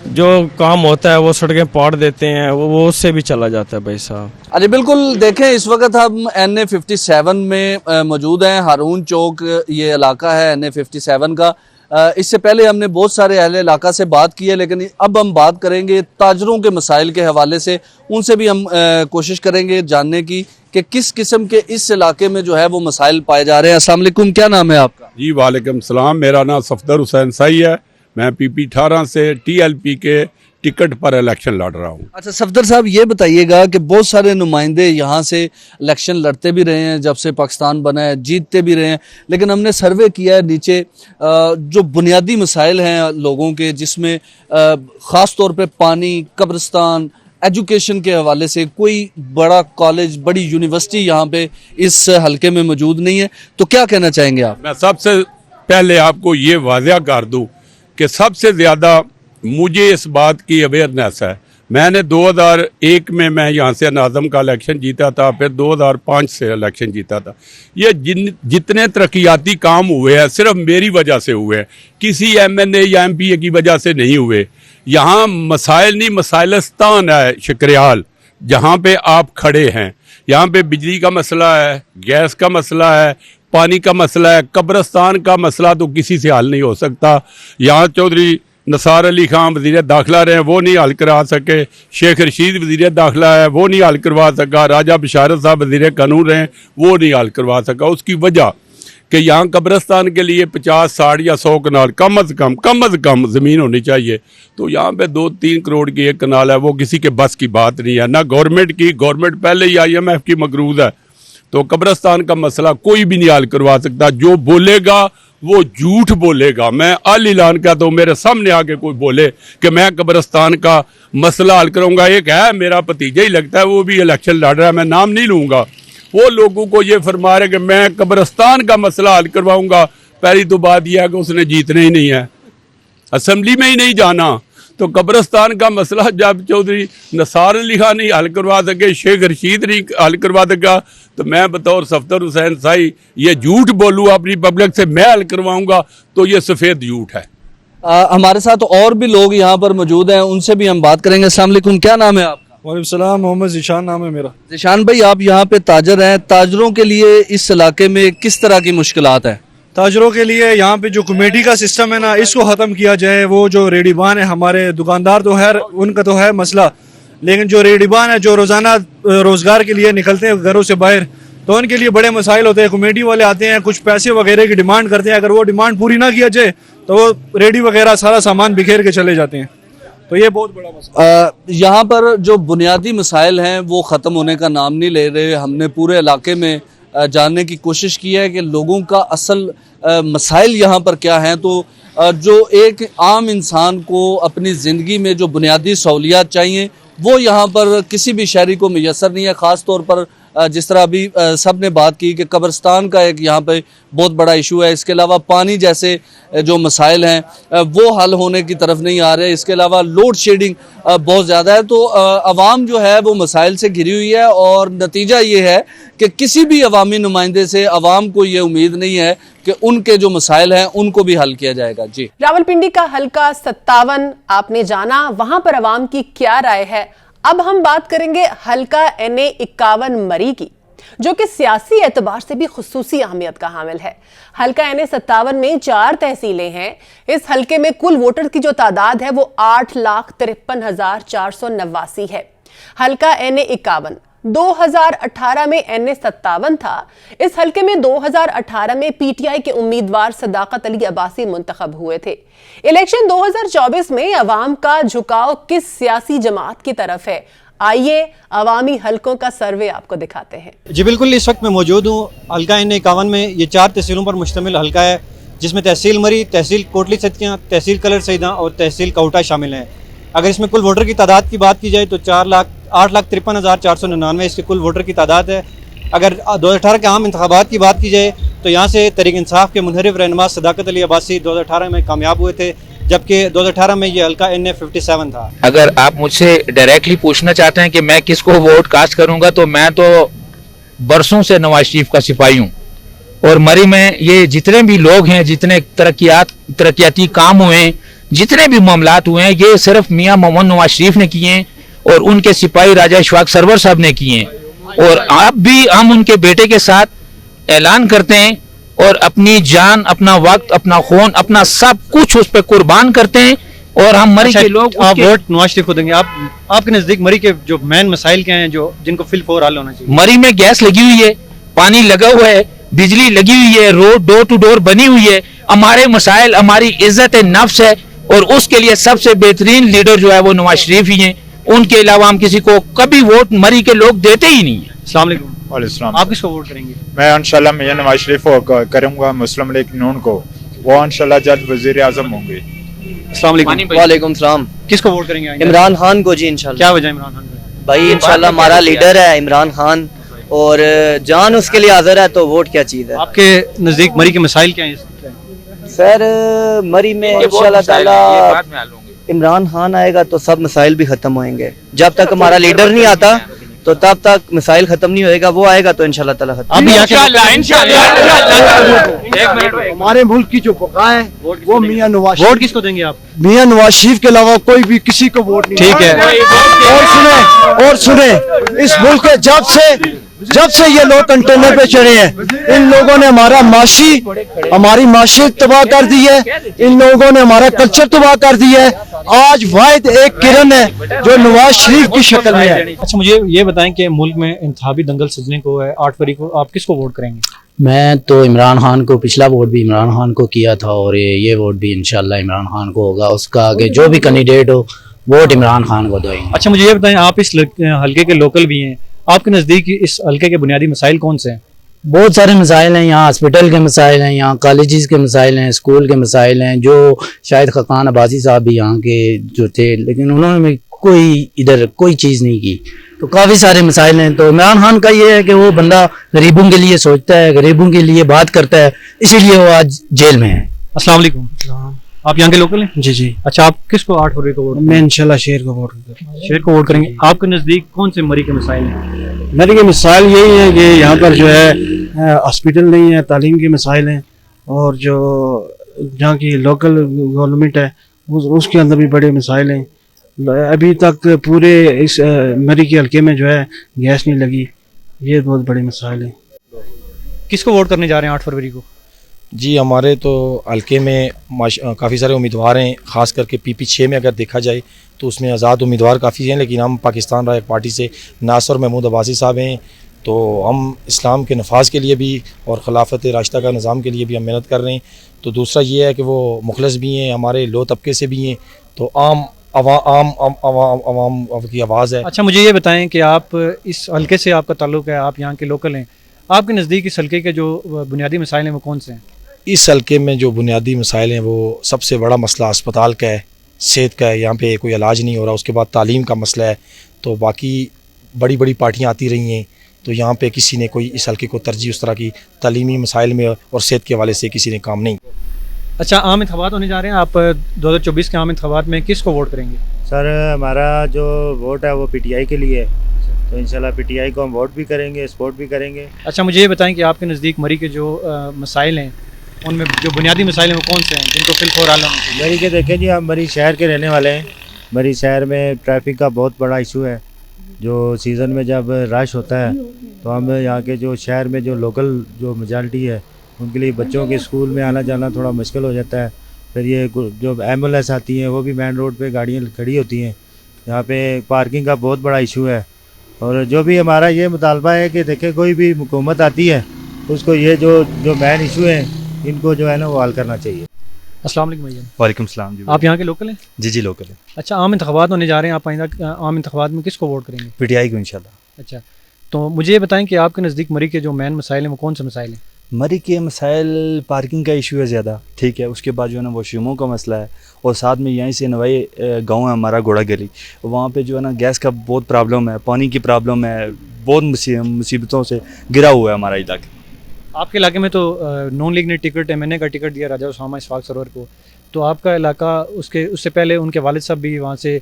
जो काम होता है वो सड़कें पाड़ देते हैं, वो उससे भी चला जाता है भाई साहब। अरे बिल्कुल, देखें इस वक्त हम NA57 में मौजूद हैं। हारून चौक ये इलाका है NA57 का। इससे पहले हमने बहुत सारे अहले इलाका से बात की है, लेकिन अब हम बात करेंगे ताजरों के मसाइल के हवाले से। उनसे भी हम कोशिश करेंगे जानने की कि किस किस्म के इस इलाके में जो है वो मसाइल पाए जा रहे हैं। अस्सलाम वालेकुम, क्या नाम है आपका? जी वालेकुम सलाम, मेरा नाम सफदर हुसैन सही है। मैं PP 18 से TLP के टिकट पर इलेक्शन लड़ रहा हूँ। अच्छा सफदर साहब, ये बताइएगा कि बहुत सारे नुमाइंदे यहाँ से इलेक्शन लड़ते भी रहे हैं जब से पाकिस्तान बना है, जीतते भी रहे हैं, लेकिन हमने सर्वे किया है नीचे जो बुनियादी मसाइल हैं लोगों के, जिसमें ख़ास तौर पे पानी, कब्रिस्तान, एजुकेशन के हवाले से कोई बड़ा कॉलेज, बड़ी यूनिवर्सिटी यहाँ पे इस हल्के में मौजूद नहीं है। तो क्या कहना चाहेंगे आप? मैं सबसे पहले आपको ये वाज़ह कर दूँ कि सबसे ज़्यादा मुझे इस बात की अवेयरनेस है, मैंने 2001 में मैं यहाँ से नाज़म का इलेक्शन जीता था, फिर 2005 से इलेक्शन जीता था। ये जितने तरक्याती काम हुए हैं सिर्फ मेरी वजह से हुए हैं, किसी MNA या MPA की वजह से नहीं हुए। यहाँ मसाइल नहीं, मसाइलस्तान है शकरियाल, जहाँ पे आप खड़े हैं। यहाँ पे बिजली का मसला है, गैस का मसला है, पानी का मसला है, कब्रिस्तान का मसला तो किसी से हल नहीं हो सकता। यहाँ चौधरी नसार अली खान वज़ीर दाखिला रहे, वो नहीं हल करा सके। शेख रशीद वज़ीर दाखिला है, वो नहीं हल करवा सका। राजा बशारत साहब वज़ीर कानून रहे, वो नहीं हल करवा सका। उसकी वजह कि यहाँ कब्रिस्तान के लिए 50, 60 या 100 कनाल कम अज़ कम ज़मीन होनी चाहिए। तो यहाँ पे 2-3 करोड़ की एक कनाल है, वो किसी के बस की बात नहीं है, ना गवर्नमेंट की। गवर्नमेंट पहले ही IMF की मकरूज़ है। तो कब्रिस्तान का मसला कोई भी नहीं हल करवा सकता। जो बोलेगा वो झूठ बोलेगा। मैं अल ऐलान कहता हूँ, मेरे सामने आके कोई बोले कि मैं कब्रिस्तान का मसला हल करूँगा। एक है मेरा भतीजा ही लगता है, वो भी इलेक्शन लड़ रहा है, मैं नाम नहीं लूँगा। वो लोगों को ये फरमा रहे कि मैं कब्रिस्तान का मसला हल करवाऊँगा। पहली तो बात यह है कि उसने जीतने ही नहीं है, असम्बली में ही नहीं जाना। तो कब्रिस्तान का मसला जब चौधरी नसार अली खान नहीं हल करवा सके, शेख रशीद नहीं हल करवा सका, तो मैं बतौर सफदर हुसैन साई ये झूठ बोलूँ अपनी पब्लिक से मैं हल करवाऊँगा, तो ये सफ़ेद झूठ है। हमारे साथ और भी लोग यहाँ पर मौजूद हैं, उनसे भी हम बात करेंगे। अस्सलाम वालेकुम, क्या नाम है आपका? वालेकुम सलाम, मोहम्मद ज़ीशान नाम है मेरा। ज़ीशान भाई, आप यहाँ पे ताजर हैं, ताजरों के लिए इस इलाके में किस तरह की मुश्किलात हैं? ताजरों के लिए यहाँ पे जो कमेटी का सिस्टम है ना, इसको ख़त्म किया जाए। वो जो रेडीबान है, हमारे दुकानदार तो है, उनका तो है मसला, लेकिन जो रेडीबान है, जो रोज़ाना रोज़गार के लिए निकलते हैं घरों से बाहर, तो उनके लिए बड़े मसाइल होते हैं। कमेटी वाले आते हैं, कुछ पैसे वगैरह की डिमांड करते हैं, अगर वो डिमांड पूरी ना किया जाए तो वो रेडी वगैरह सारा सामान बिखेर के चले जाते हैं। तो ये बहुत बड़ा मसला। यहाँ पर जो बुनियादी मसाइल हैं वो ख़त्म होने का नाम नहीं ले रहे। हमने पूरे इलाके में जानने की कोशिश की है कि लोगों का असल मसाइल यहाँ पर क्या हैं। तो जो एक आम इंसान को अपनी ज़िंदगी में जो बुनियादी सहूलियात चाहिए वो यहाँ पर किसी भी शहरी को मैसर नहीं है। ख़ास तौर पर जिस तरह अभी सब ने बात की कि कब्रिस्तान का एक यहाँ पे बहुत बड़ा इशू है। इसके अलावा पानी जैसे जो मसाइल हैं वो हल होने की तरफ नहीं आ रहे। इसके अलावा लोड शेडिंग बहुत ज़्यादा है। तो अवाम जो है वो मसाइल से घिरी हुई है और नतीजा ये है कि किसी भी अवामी नुमाइंदे से अवाम को ये उम्मीद नहीं है कि उनके जो मसाइल हैं उनको भी हल किया जाएगा। जी, रावलपिंडी का हल्का 57 आपने जाना, वहां पर अवाम की क्या राय है। अब हम बात करेंगे हल्का NA 51 मरी की, जो कि सियासी एतबार से भी खुसूसी अहमियत का हामिल है। हल्का NA 57 में 4 तहसीलें हैं। इस हल्के में कुल वोटर की जो तादाद है वो 8,53,489 है। हल्का NA 51 2018 में NA 57 था। इस हल्के में 2018 में PTI के उम्मीदवार सदाकत अली अब्बासी मुंतखब हुए थे। इलेक्शन 2024 में अवाम का झुकाव किस सियासी जमात की तरफ है, आइए अवामी हलकों का सर्वे आपको दिखाते हैं। जी बिल्कुल, इस वक्त मैं मौजूद हूँ हल्का NA 51 में। ये 4 तहसीलों पर मुश्तमिल हल्का है, जिसमें तहसील मरी, तहसील कोटली सतियाँ, तहसील कलर सईदा और तहसील कौटा शामिल हैं। अगर इसमें कुल वोटर की तादाद की बात की जाए तो 8,53,499 इसके कुल वोटर की तादाद है। अगर 2018 के आम इंतखाबात की बात की जाए तो यहाँ से तहरीक इंसाफ के मुनहरिफ रहनुमा सदाकत अली अब्बासी 2018 में कामयाब हुए थे, जबकि 2018 में ये हल्का NA 57 था। अगर आप मुझसे डायरेक्टली पूछना चाहते हैं कि मैं किसको वोट कास्ट करूंगा, तो मैं तो बरसों से नवाज शरीफ का सिपाही हूँ। और मरी में ये जितने भी लोग हैं, जितने तरक्याती काम हुए, जितने भी मामलात हुए हैं, ये सिर्फ मियाँ मोहम्मद नवाज शरीफ ने किए हैं और उनके सिपाही राजा इशफाक सरवर साहब ने किए हैं। और आप भी हम उनके बेटे के साथ ऐलान करते हैं और अपनी जान, अपना वक्त, अपना खून, अपना सब कुछ उस पर कुर्बान करते हैं। और हम मरी के लोग आप वोट नवाज शरीफ को देंगे। आपके नजदीक मरी के जो मेन मसाइल क्या हैं जो जिनको फिल फॉर हल होना चाहिए? मरी में गैस लगी हुई है, पानी लगा हुआ है, बिजली लगी हुई है, रोड डोर टू डोर बनी हुई है। हमारे मसाइल हमारी इज्जत नफ्स है और उसके लिए सबसे बेहतरीन लीडर जो है वो नवाज शरीफ ही हैं। उनके अलावा हम किसी को कभी वोट मरी के लोग देते ही नहीं है। अस्सलाम वालेकुम, आप किसको वोट करेंगे? मैं इंशाल्लाह मियां नवाज शरीफ को करूंगा, मुस्लिम लीग नून को। वो इंशाल्लाह जल्द वजीर आजम होंगे। अस्सलाम वालेकुम। वालेकुम सलाम। किसको वोट करेंगे? इमरान खान को जी इंशाल्लाह। क्या वजह इमरान खान? भाई इंशाल्लाह हमारा लीडर है इमरान खान और जान उसके लिए हाजिर है, तो वोट क्या चीज़ है। आपके नजदीक मरी के मसाइल क्या हैं? सर मरी में इंशाल्लाह ताला इमरान खान आएगा तो सब मसाइल भी ख़त्म होंगे। जब तक हमारा लीडर नहीं आता तो तब तक मसाइल ख़त्म नहीं होएगा, वो आएगा तो इंशाल्लाह ताला खत्म। हमारे मुल्क की जो बका है वो मियां नवाज। वोट किसको देंगे आप? मियां नवाज शरीफ के अलावा कोई भी किसी को वोट नहीं। ठीक है। और सुने इस मुल्क के जब से ये लोग कंटेनर पे चढ़े हैं, इन लोगों ने हमारी माशियत तबाह कर दी है, इन लोगों ने हमारा कल्चर तबाह कर दिया है। आज वाहिद एक किरण है जो नवाज शरीफ की शक्ल में है। अच्छा, मुझे ये बताएं कि मुल्क में इंतखाबी दंगल सजने को है 8 फरवरी को, आप किसको वोट करेंगे? मैं तो इमरान खान को, पिछला वोट भी इमरान खान को किया था और ये वोट भी इंशाल्लाह इमरान खान को होगा। उसका आगे जो भी कैंडिडेट हो वोट इमरान खान को देंगे। अच्छा, मुझे ये बताएं, आप इस हल्के के लोकल भी हैं, आपके नज़दीक इस हल्के के बुनियादी मसाइल कौन से हैं? बहुत सारे मसाइल हैं यहाँ, हॉस्पिटल के मसाइल हैं यहाँ, कॉलेजेस के मसाइल हैं, स्कूल के मसाइल हैं, जो शायद खकान अब्बासी साहब भी यहाँ के जो थे, लेकिन उन्होंने इधर कोई चीज़ नहीं की। तो काफ़ी सारे मसाइल हैं। तो इमरान खान का ये है कि वो बंदा गरीबों के लिए सोचता है, गरीबों के लिए बात करता है, इसीलिए वो आज जेल में है। अस्सलाम वालेकुम। आप यहाँ के लोकल हैं? जी जी। अच्छा, आप किसको 8 फरवरी को वोट? मैं इंशाल्लाह शेर को वोट करूँगा। शेर को वोट करेंगे। आपके नज़दीक कौन से मरी के मसाइल हैं? मेरे के मिसाइल यही है कि यहाँ पर जो है हॉस्पिटल नहीं है, तालीम के मसाइल हैं, और जो जहाँ की लोकल गवर्नमेंट है उसके अंदर भी बड़े मसाइल हैं। अभी तक पूरे इस मरी के हल्के में जो है गैस नहीं लगी, ये बहुत बड़े मसाइल हैं। किसको वोट करने जा रहे हैं 8 फरवरी को? जी, हमारे तो हल्के में काफ़ी सारे उम्मीदवार हैं, ख़ास करके PP 6 में अगर देखा जाए तो उसमें आज़ाद उम्मीदवार काफ़ी हैं, लेकिन हम पाकिस्तान राइट पार्टी से नासर महमूद अब्बासी साहब हैं, तो हम इस्लाम के नफाज के लिए भी और खिलाफत राशिदा का निज़ाम के लिए भी हम मेहनत कर रहे हैं। तो दूसरा ये है कि वो मुखलस भी हैं, हमारे लो तबके से भी हैं, तो आम की आवाज़ है। अच्छा, मुझे ये बताएं कि आप इस हल्के से आपका ताल्लुक़ है, आप यहाँ के लोकल हैं, आपके नज़दीक इस हल्के के जो बुनियादी मसाइल हैं वो कौन से हैं? इस हल्के में जो बुनियादी मसाइल हैं वो सबसे बड़ा मसला अस्पताल का है, सेहत का है, यहाँ पे कोई इलाज नहीं हो रहा। उसके बाद तालीम का मसला है। तो बाकी बड़ी बड़ी पार्टियाँ आती रही हैं, तो यहाँ पे किसी ने कोई इस हल्के को तरजीह उस तरह की तालीमी मसाइल में और सेहत के हवाले से किसी ने काम नहीं। अच्छा, आम इंतखाबात होने जा रहे हैं, आप 2024 के आम इंतखाबात में किसको वोट करेंगे? सर, हमारा जो वोट है वो PTI के लिए है, तो इंशाल्लाह PTI को हम वोट भी करेंगे, सपोर्ट भी करेंगे। अच्छा, मुझे ये बताएं कि आपके नज़दीक मरी के जो मसाइल हैं उनमें जो बुनियादी मसाइल हैं वो कौन से हैं जिनको फिलहाल हल होना चाहिए? मरी के देखें जी, हम मरी शहर के रहने वाले हैं। मरी शहर में ट्रैफिक का बहुत बड़ा इशू है। जो सीज़न में जब रश होता है तो हम यहाँ के जो शहर में जो लोकल जो मेजॉरिटी है उनके लिए बच्चों के स्कूल में आना जाना थोड़ा मुश्किल हो जाता है। फिर ये जो एम्बुलेंस आती हैं वो भी मेन रोड पे गाड़ियाँ खड़ी होती हैं। यहाँ पे पार्किंग का बहुत बड़ा इशू है। और जो भी हमारा ये मुतालबा है कि देखें, कोई भी हुकूमत आती है उसको ये जो मेन इशू हैं इनको जो है ना वो हल करना चाहिए। अस्सलाम वालेकुम भैया। वालेकुम सलाम जी। आप यहाँ के लोकल हैं? जी जी, लोकल है। अच्छा, आम इंतखाबात होने जा रहे हैं, आप आइंदा आम इंतखाबात में किसको वोट करेंगे? PTI को इंशाल्लाह। अच्छा, तो मुझे ये बताएं कि आपके नज़दीक मरी के जो मेन मसाइल हैं वो कौन से मसाइल हैं? मरी के मसाइल, पार्किंग का इशू है ज़्यादा, ठीक है। उसके बाद जो है ना वॉशरूमों का मसला है, और साथ में यहीं से नवाई गाँव है हमारा घोड़ा गली, वहाँ पे जो है ना गैस का बहुत प्रॉब्लम है, पानी की प्रॉब्लम है, बहुत मुसीबतों से गिरा हुआ है हमारा इलाका। आपके इलाके में तो नून लीग ने टिकट, MNA का टिकट दिया राजा उसामा इशफाक सरोवर को, तो आपका इलाका उससे पहले उनके वालिद साहब भी वहाँ से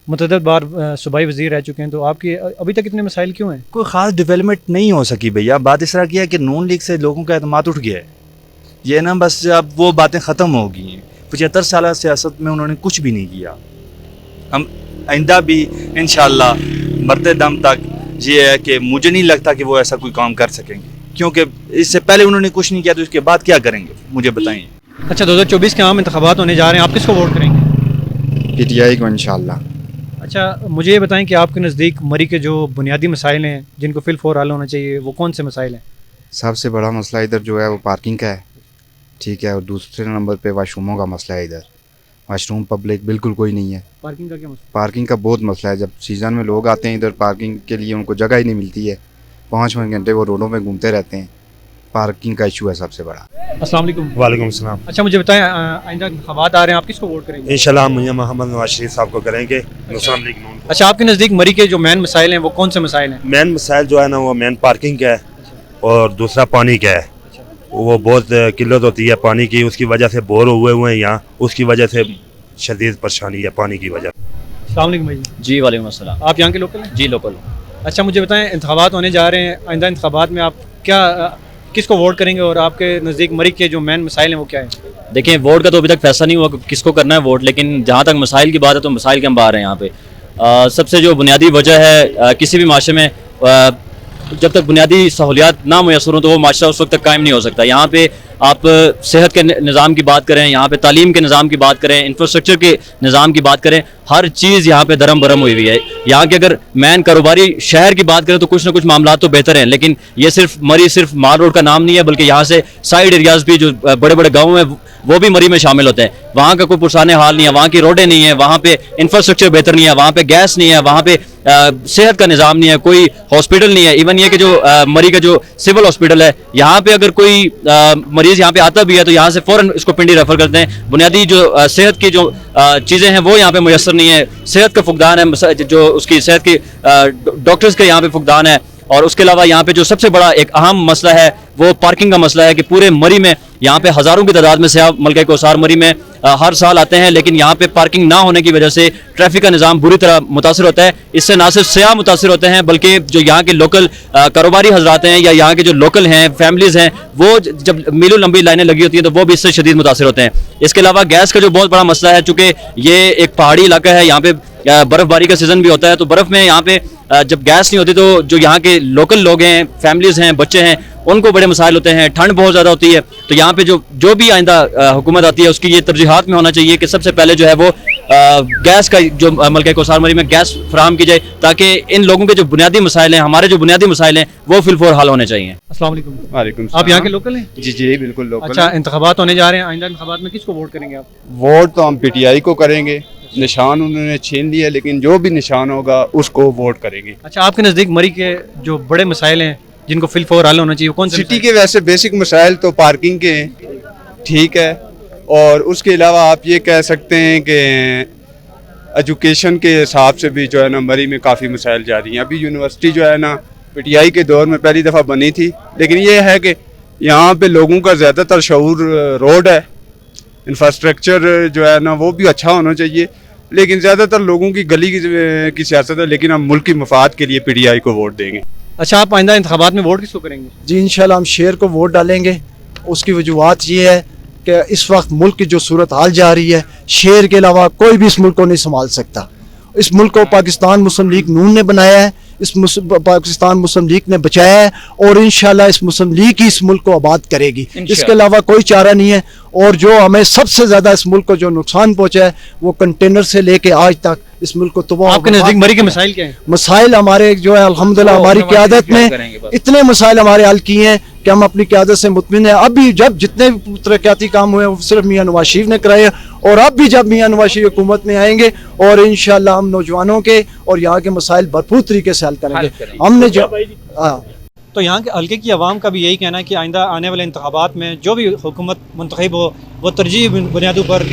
मुतअद्दिद बार सूबाई वज़ीर रह चुके हैं, तो आपकी अभी तक इतने मसाइल क्यों हैं? कोई ख़ास डेवलपमेंट नहीं हो सकी भैया। बात इस तरह की है कि नून लीग से लोगों का एतमाद उठ गया है, ये ना बस अब वो बातें ख़त्म हो गई हैं। 75 साल सियासत में उन्होंने कुछ भी नहीं किया। हम आइंदा भी इंशाअल्लाह मरते दम तक ये है कि मुझे नहीं लगता कि वो ऐसा कोई काम कर सकेंगे, क्योंकि इससे पहले उन्होंने कुछ नहीं किया, तो इसके बाद क्या करेंगे मुझे बताइए। अच्छा, 2024 के आम इंतखाबात होने जा रहे हैं, आप किसको वोट करेंगे? PTI को इंशाल्लाह। अच्छा, मुझे ये बताएं कि आपके नज़दीक मरी के जो बुनियादी मसाइल हैं जिनको फिलहाल हल होना चाहिए वो कौन से मसाइल हैं? सबसे बड़ा मसला इधर जो है वो पार्किंग का है, ठीक है, और दूसरे नंबर पे वाशरूमों का मसला है। इधर वाशरूम पब्लिक बिल्कुल कोई नहीं है। पार्किंग का क्या मसला? पार्किंग का बहुत मसला है। जब सीज़न में लोग आते हैं इधर पार्किंग के लिए, उनको जगह ही नहीं मिलती है। 5 घंटे वो रोडों में घूमते रहते हैं। पार्किंग का इशू है सबसे बड़ा। अस्सलाम वालेकुम। वालेकुम सलाम। अच्छा, मुझे बताएं, आइंदा इंतखाबात आ रहे हैं, आप किसको वोट करेंगे? इंशाल्लाह हम मोहम्मद नवाज शरीफ साहब को करेंगे। मुस्लिम लीग नून। अच्छा, आपके नज़दीक मरी के जो मेन मसाइल हैं वो कौन से मसाइल हैं? मेन मसाइल जो है ना वो मेन पार्किंग का है, और दूसरा पानी का है। वो बहुत किल्लत होती है पानी की, उसकी वजह से बोर हुए हैं यहाँ, उसकी वजह से शदीद परेशानी है पानी की वजह। अस्सलाम वालेकुम भाई। जी वालेकुम अस्सलाम। आप यहाँ के लोकल हैं? जी लोकल। अच्छा मुझे बताएं, इंतखाबात होने जा रहे हैं, आइंदा इंतखाबात में आप क्या किसको वोट करेंगे और आपके नज़दीक मरी के जो मेन मसाइल हैं वो क्या है? देखिए वोट का तो अभी तक फैसला नहीं हुआ किसको करना है वोट, लेकिन जहाँ तक मसाइल की बात है तो मसाइल के हम बाहर हैं यहाँ पे। सबसे जो बुनियादी वजह है किसी भी माशरे में जब तक बुनियादी सहूलियात ना मुयसर हों तो वो माशरा उस वक्त तक कायम नहीं हो सकता। यहाँ पे आप सेहत के निज़ाम की बात करें, यहाँ पे तालीम के निज़ाम की बात करें, इंफ्रास्ट्रक्चर के निज़ाम की बात करें, हर चीज़ यहाँ पे दरम बरम हुई हुई है। यहाँ के अगर मैन कारोबारी शहर की बात करें तो कुछ ना कुछ मामला तो बेहतर हैं, लेकिन ये सिर्फ मरी सिर्फ माल रोड का नाम नहीं है, बल्कि यहाँ से साइड एरियाज़ भी जो बड़े बड़े गाँव हैं वो भी मरी में शामिल होते हैं। वहाँ का कोई पुरसाने हाल नहीं है, वहाँ की रोडें नहीं है, वहाँ पे इंफ्रास्ट्रक्चर बेहतर नहीं है, वहाँ पे गैस नहीं है, वहाँ पे सेहत का निज़ाम नहीं है, कोई हॉस्पिटल नहीं है। इवन ये कि जो मरी का जो सिविल हॉस्पिटल है, यहाँ पे अगर कोई मरीज़ यहाँ पे आता भी है तो यहाँ से फ़ौरन इसको पिंडी रेफर करते हैं। बुनियादी जो सेहत की जो चीज़ें हैं वो यहाँ पे मुयसर नहीं है। सेहत का फुकदान है, जो उसकी सेहत की डॉक्टर्स के यहाँ पे फुकदान है। और उसके अलावा यहाँ पे जो सबसे बड़ा एक अहम मसला है वो पार्किंग का मसला है कि पूरे मरी में यहाँ पे हज़ारों की तादाद में सयाह मलका कोसार मरी में हर साल आते हैं, लेकिन यहाँ पे पार्किंग ना होने की वजह से ट्रैफिक का निज़ाम बुरी तरह मुतासर होता है। इससे ना सिर्फ सयाह मुतासर होते हैं बल्कि जो यहाँ के लोकल कारोबारी हजरात हैं या यहाँ के जो लोकल हैं फैमिलीज़ हैं वो जब मीलों लंबी लाइनें लगी होती हैं तो वो भी इससे शदीद मुतासर होते हैं। इसके अलावा गैस का जो बहुत बड़ा मसला है, चूँकि ये एक पहाड़ी इलाका है, यहाँ पे बर्फ़बारी का सीज़न भी होता है, तो बर्फ़ में यहाँ पे जब गैस नहीं होती तो जो यहाँ के लोकल लोग हैं, फैमिलीज़ हैं, बच्चे हैं, उनको बड़े मसाइल होते हैं। ठंड बहुत ज़्यादा होती है, तो यहाँ पे जो भी आइंदा हुकूमत आती है उसकी ये तरजीहात में होना चाहिए कि सबसे पहले जो है वो गैस का जो मलका कोसार मरी में गैस फराहम की जाए, ताकि इन लोगों के जो बुनियादी मसाइल हैं, हमारे जो बुनियादी मसाइल हैं वो फिलफोर हल होने चाहिए। अस्सलाम वालेकुम। वालेकुम। आप यहाँ के लोकल हैं? जी जी बिल्कुल लोकल। अच्छा इंतखाबात होने जा रहे हैं, आइंदा इंतखाबात में किसको वोट करेंगे आप? वोट तो हम पीटीआई को करेंगे, निशान उन्होंने छीन लिया, लेकिन जो भी निशान होगा उसको वोट करेंगे। अच्छा आपके नज़दीक मरी के जो बड़े मसाइल हैं जिनको फिलफोर हल होना चाहिए कौन से? सिटी के वैसे बेसिक मसाइल तो पार्किंग के हैं, ठीक है, और उसके अलावा आप ये कह सकते हैं कि एजुकेशन के हिसाब से भी जो है ना मरी में काफ़ी मसाइल जारी हैं। अभी यूनिवर्सिटी जो है ना पीटीआई के दौर में पहली दफ़ा बनी थी, लेकिन ये है कि यहाँ पे लोगों का ज़्यादातर शऊर रोड है, इंफ्रास्ट्रक्चर जो है ना वो भी अच्छा होना चाहिए, लेकिन ज़्यादातर लोगों की गली की सियासत है। लेकिन हम मुल्क की मफाद के लिए पीटीआई को वोट देंगे। अच्छा आप आइंदा इंतखाबात में वोट किसको करेंगे? जी इंशाल्लाह हम शेर को वोट डालेंगे। उसकी वजूहत ये है कि इस वक्त मुल्क की जो सूरत हाल जा रही है, शेर के अलावा कोई भी इस मुल्क को नहीं संभाल सकता। इस मुल्क को पाकिस्तान मुस्लिम लीग नून ने बनाया है, पाकिस्तान मुस्लिम लीग ने बचाया है और इंशाल्लाह इस मुस्लिम लीग ही इस मुल्क को आबाद करेगी। इसके अलावा कोई चारा नहीं है। और जो हमें सबसे ज़्यादा इस मुल्क को जो नुकसान पहुंचा है वो कंटेनर से लेके आज तक इस मुल्क को तबाह। आपके नज़दीक मरी के मसाइल क्या हैं? मसाइल हमारे जो है अल्हम्दुलिल्लाह हमारी क़यादत में इतने मसाइल हमारे हल किए हैं कि हम अपनी क़यादत से मुतमिन हैं। अभी जब जितने भी तरक्याती काम हुए वो सिर्फ मियां नवाज शरीफ ने कराए, और अब भी जब मियां नवाज शरीफ हुकूमत में आएंगे और इंशाल्लाह हम नौजवानों के और यहाँ के मसाइल भरपूर तरीके से हल करेंगे। हमने तो यहाँ के हल्के की आवाम का भी यही कहना है कि आइंदा आने वाले इंतखाबात में जो भी हुकूमत मुंतखब हो वो तरजीह बुनियादों पर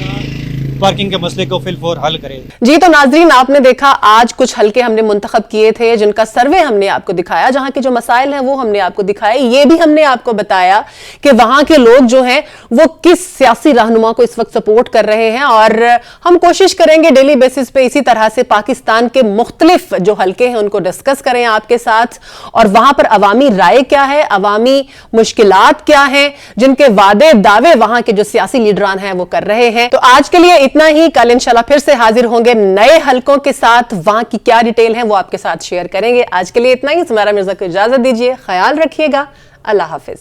पार्किंग के मसले को फिलफोर हल करे। जी तो नाजरीन आपने देखा आज कुछ हल्के हमने मुंतखब किए थे जिनका सर्वे हमने आपको दिखाया, जहां के जो मसाइल हैं वो हमने आपको दिखाए। ये भी हमने आपको बताया कि वहां के लोग जो हैं वो किस सियासी रहनुमा को इस वक्त सपोर्ट कर रहे हैं, और हम कोशिश करेंगे डेली बेसिस पे इसी तरह से पाकिस्तान के मुख्तलिफ जो हल्के हैं उनको डिस्कस करें आपके साथ, और वहां पर अवामी राय क्या है, अवामी मुश्किलात क्या है, जिनके वादे दावे वहां के जो सियासी लीडरान हैं वो कर रहे हैं। तो आज के लिए इतना ही। कल इंशाल्लाह फिर से हाजिर होंगे नए हलकों के साथ, वहां की क्या डिटेल है वो आपके साथ शेयर करेंगे। आज के लिए इतना ही। समारा मिर्जा को इजाजत दीजिए, ख्याल रखिएगा, अल्लाह हाफिज।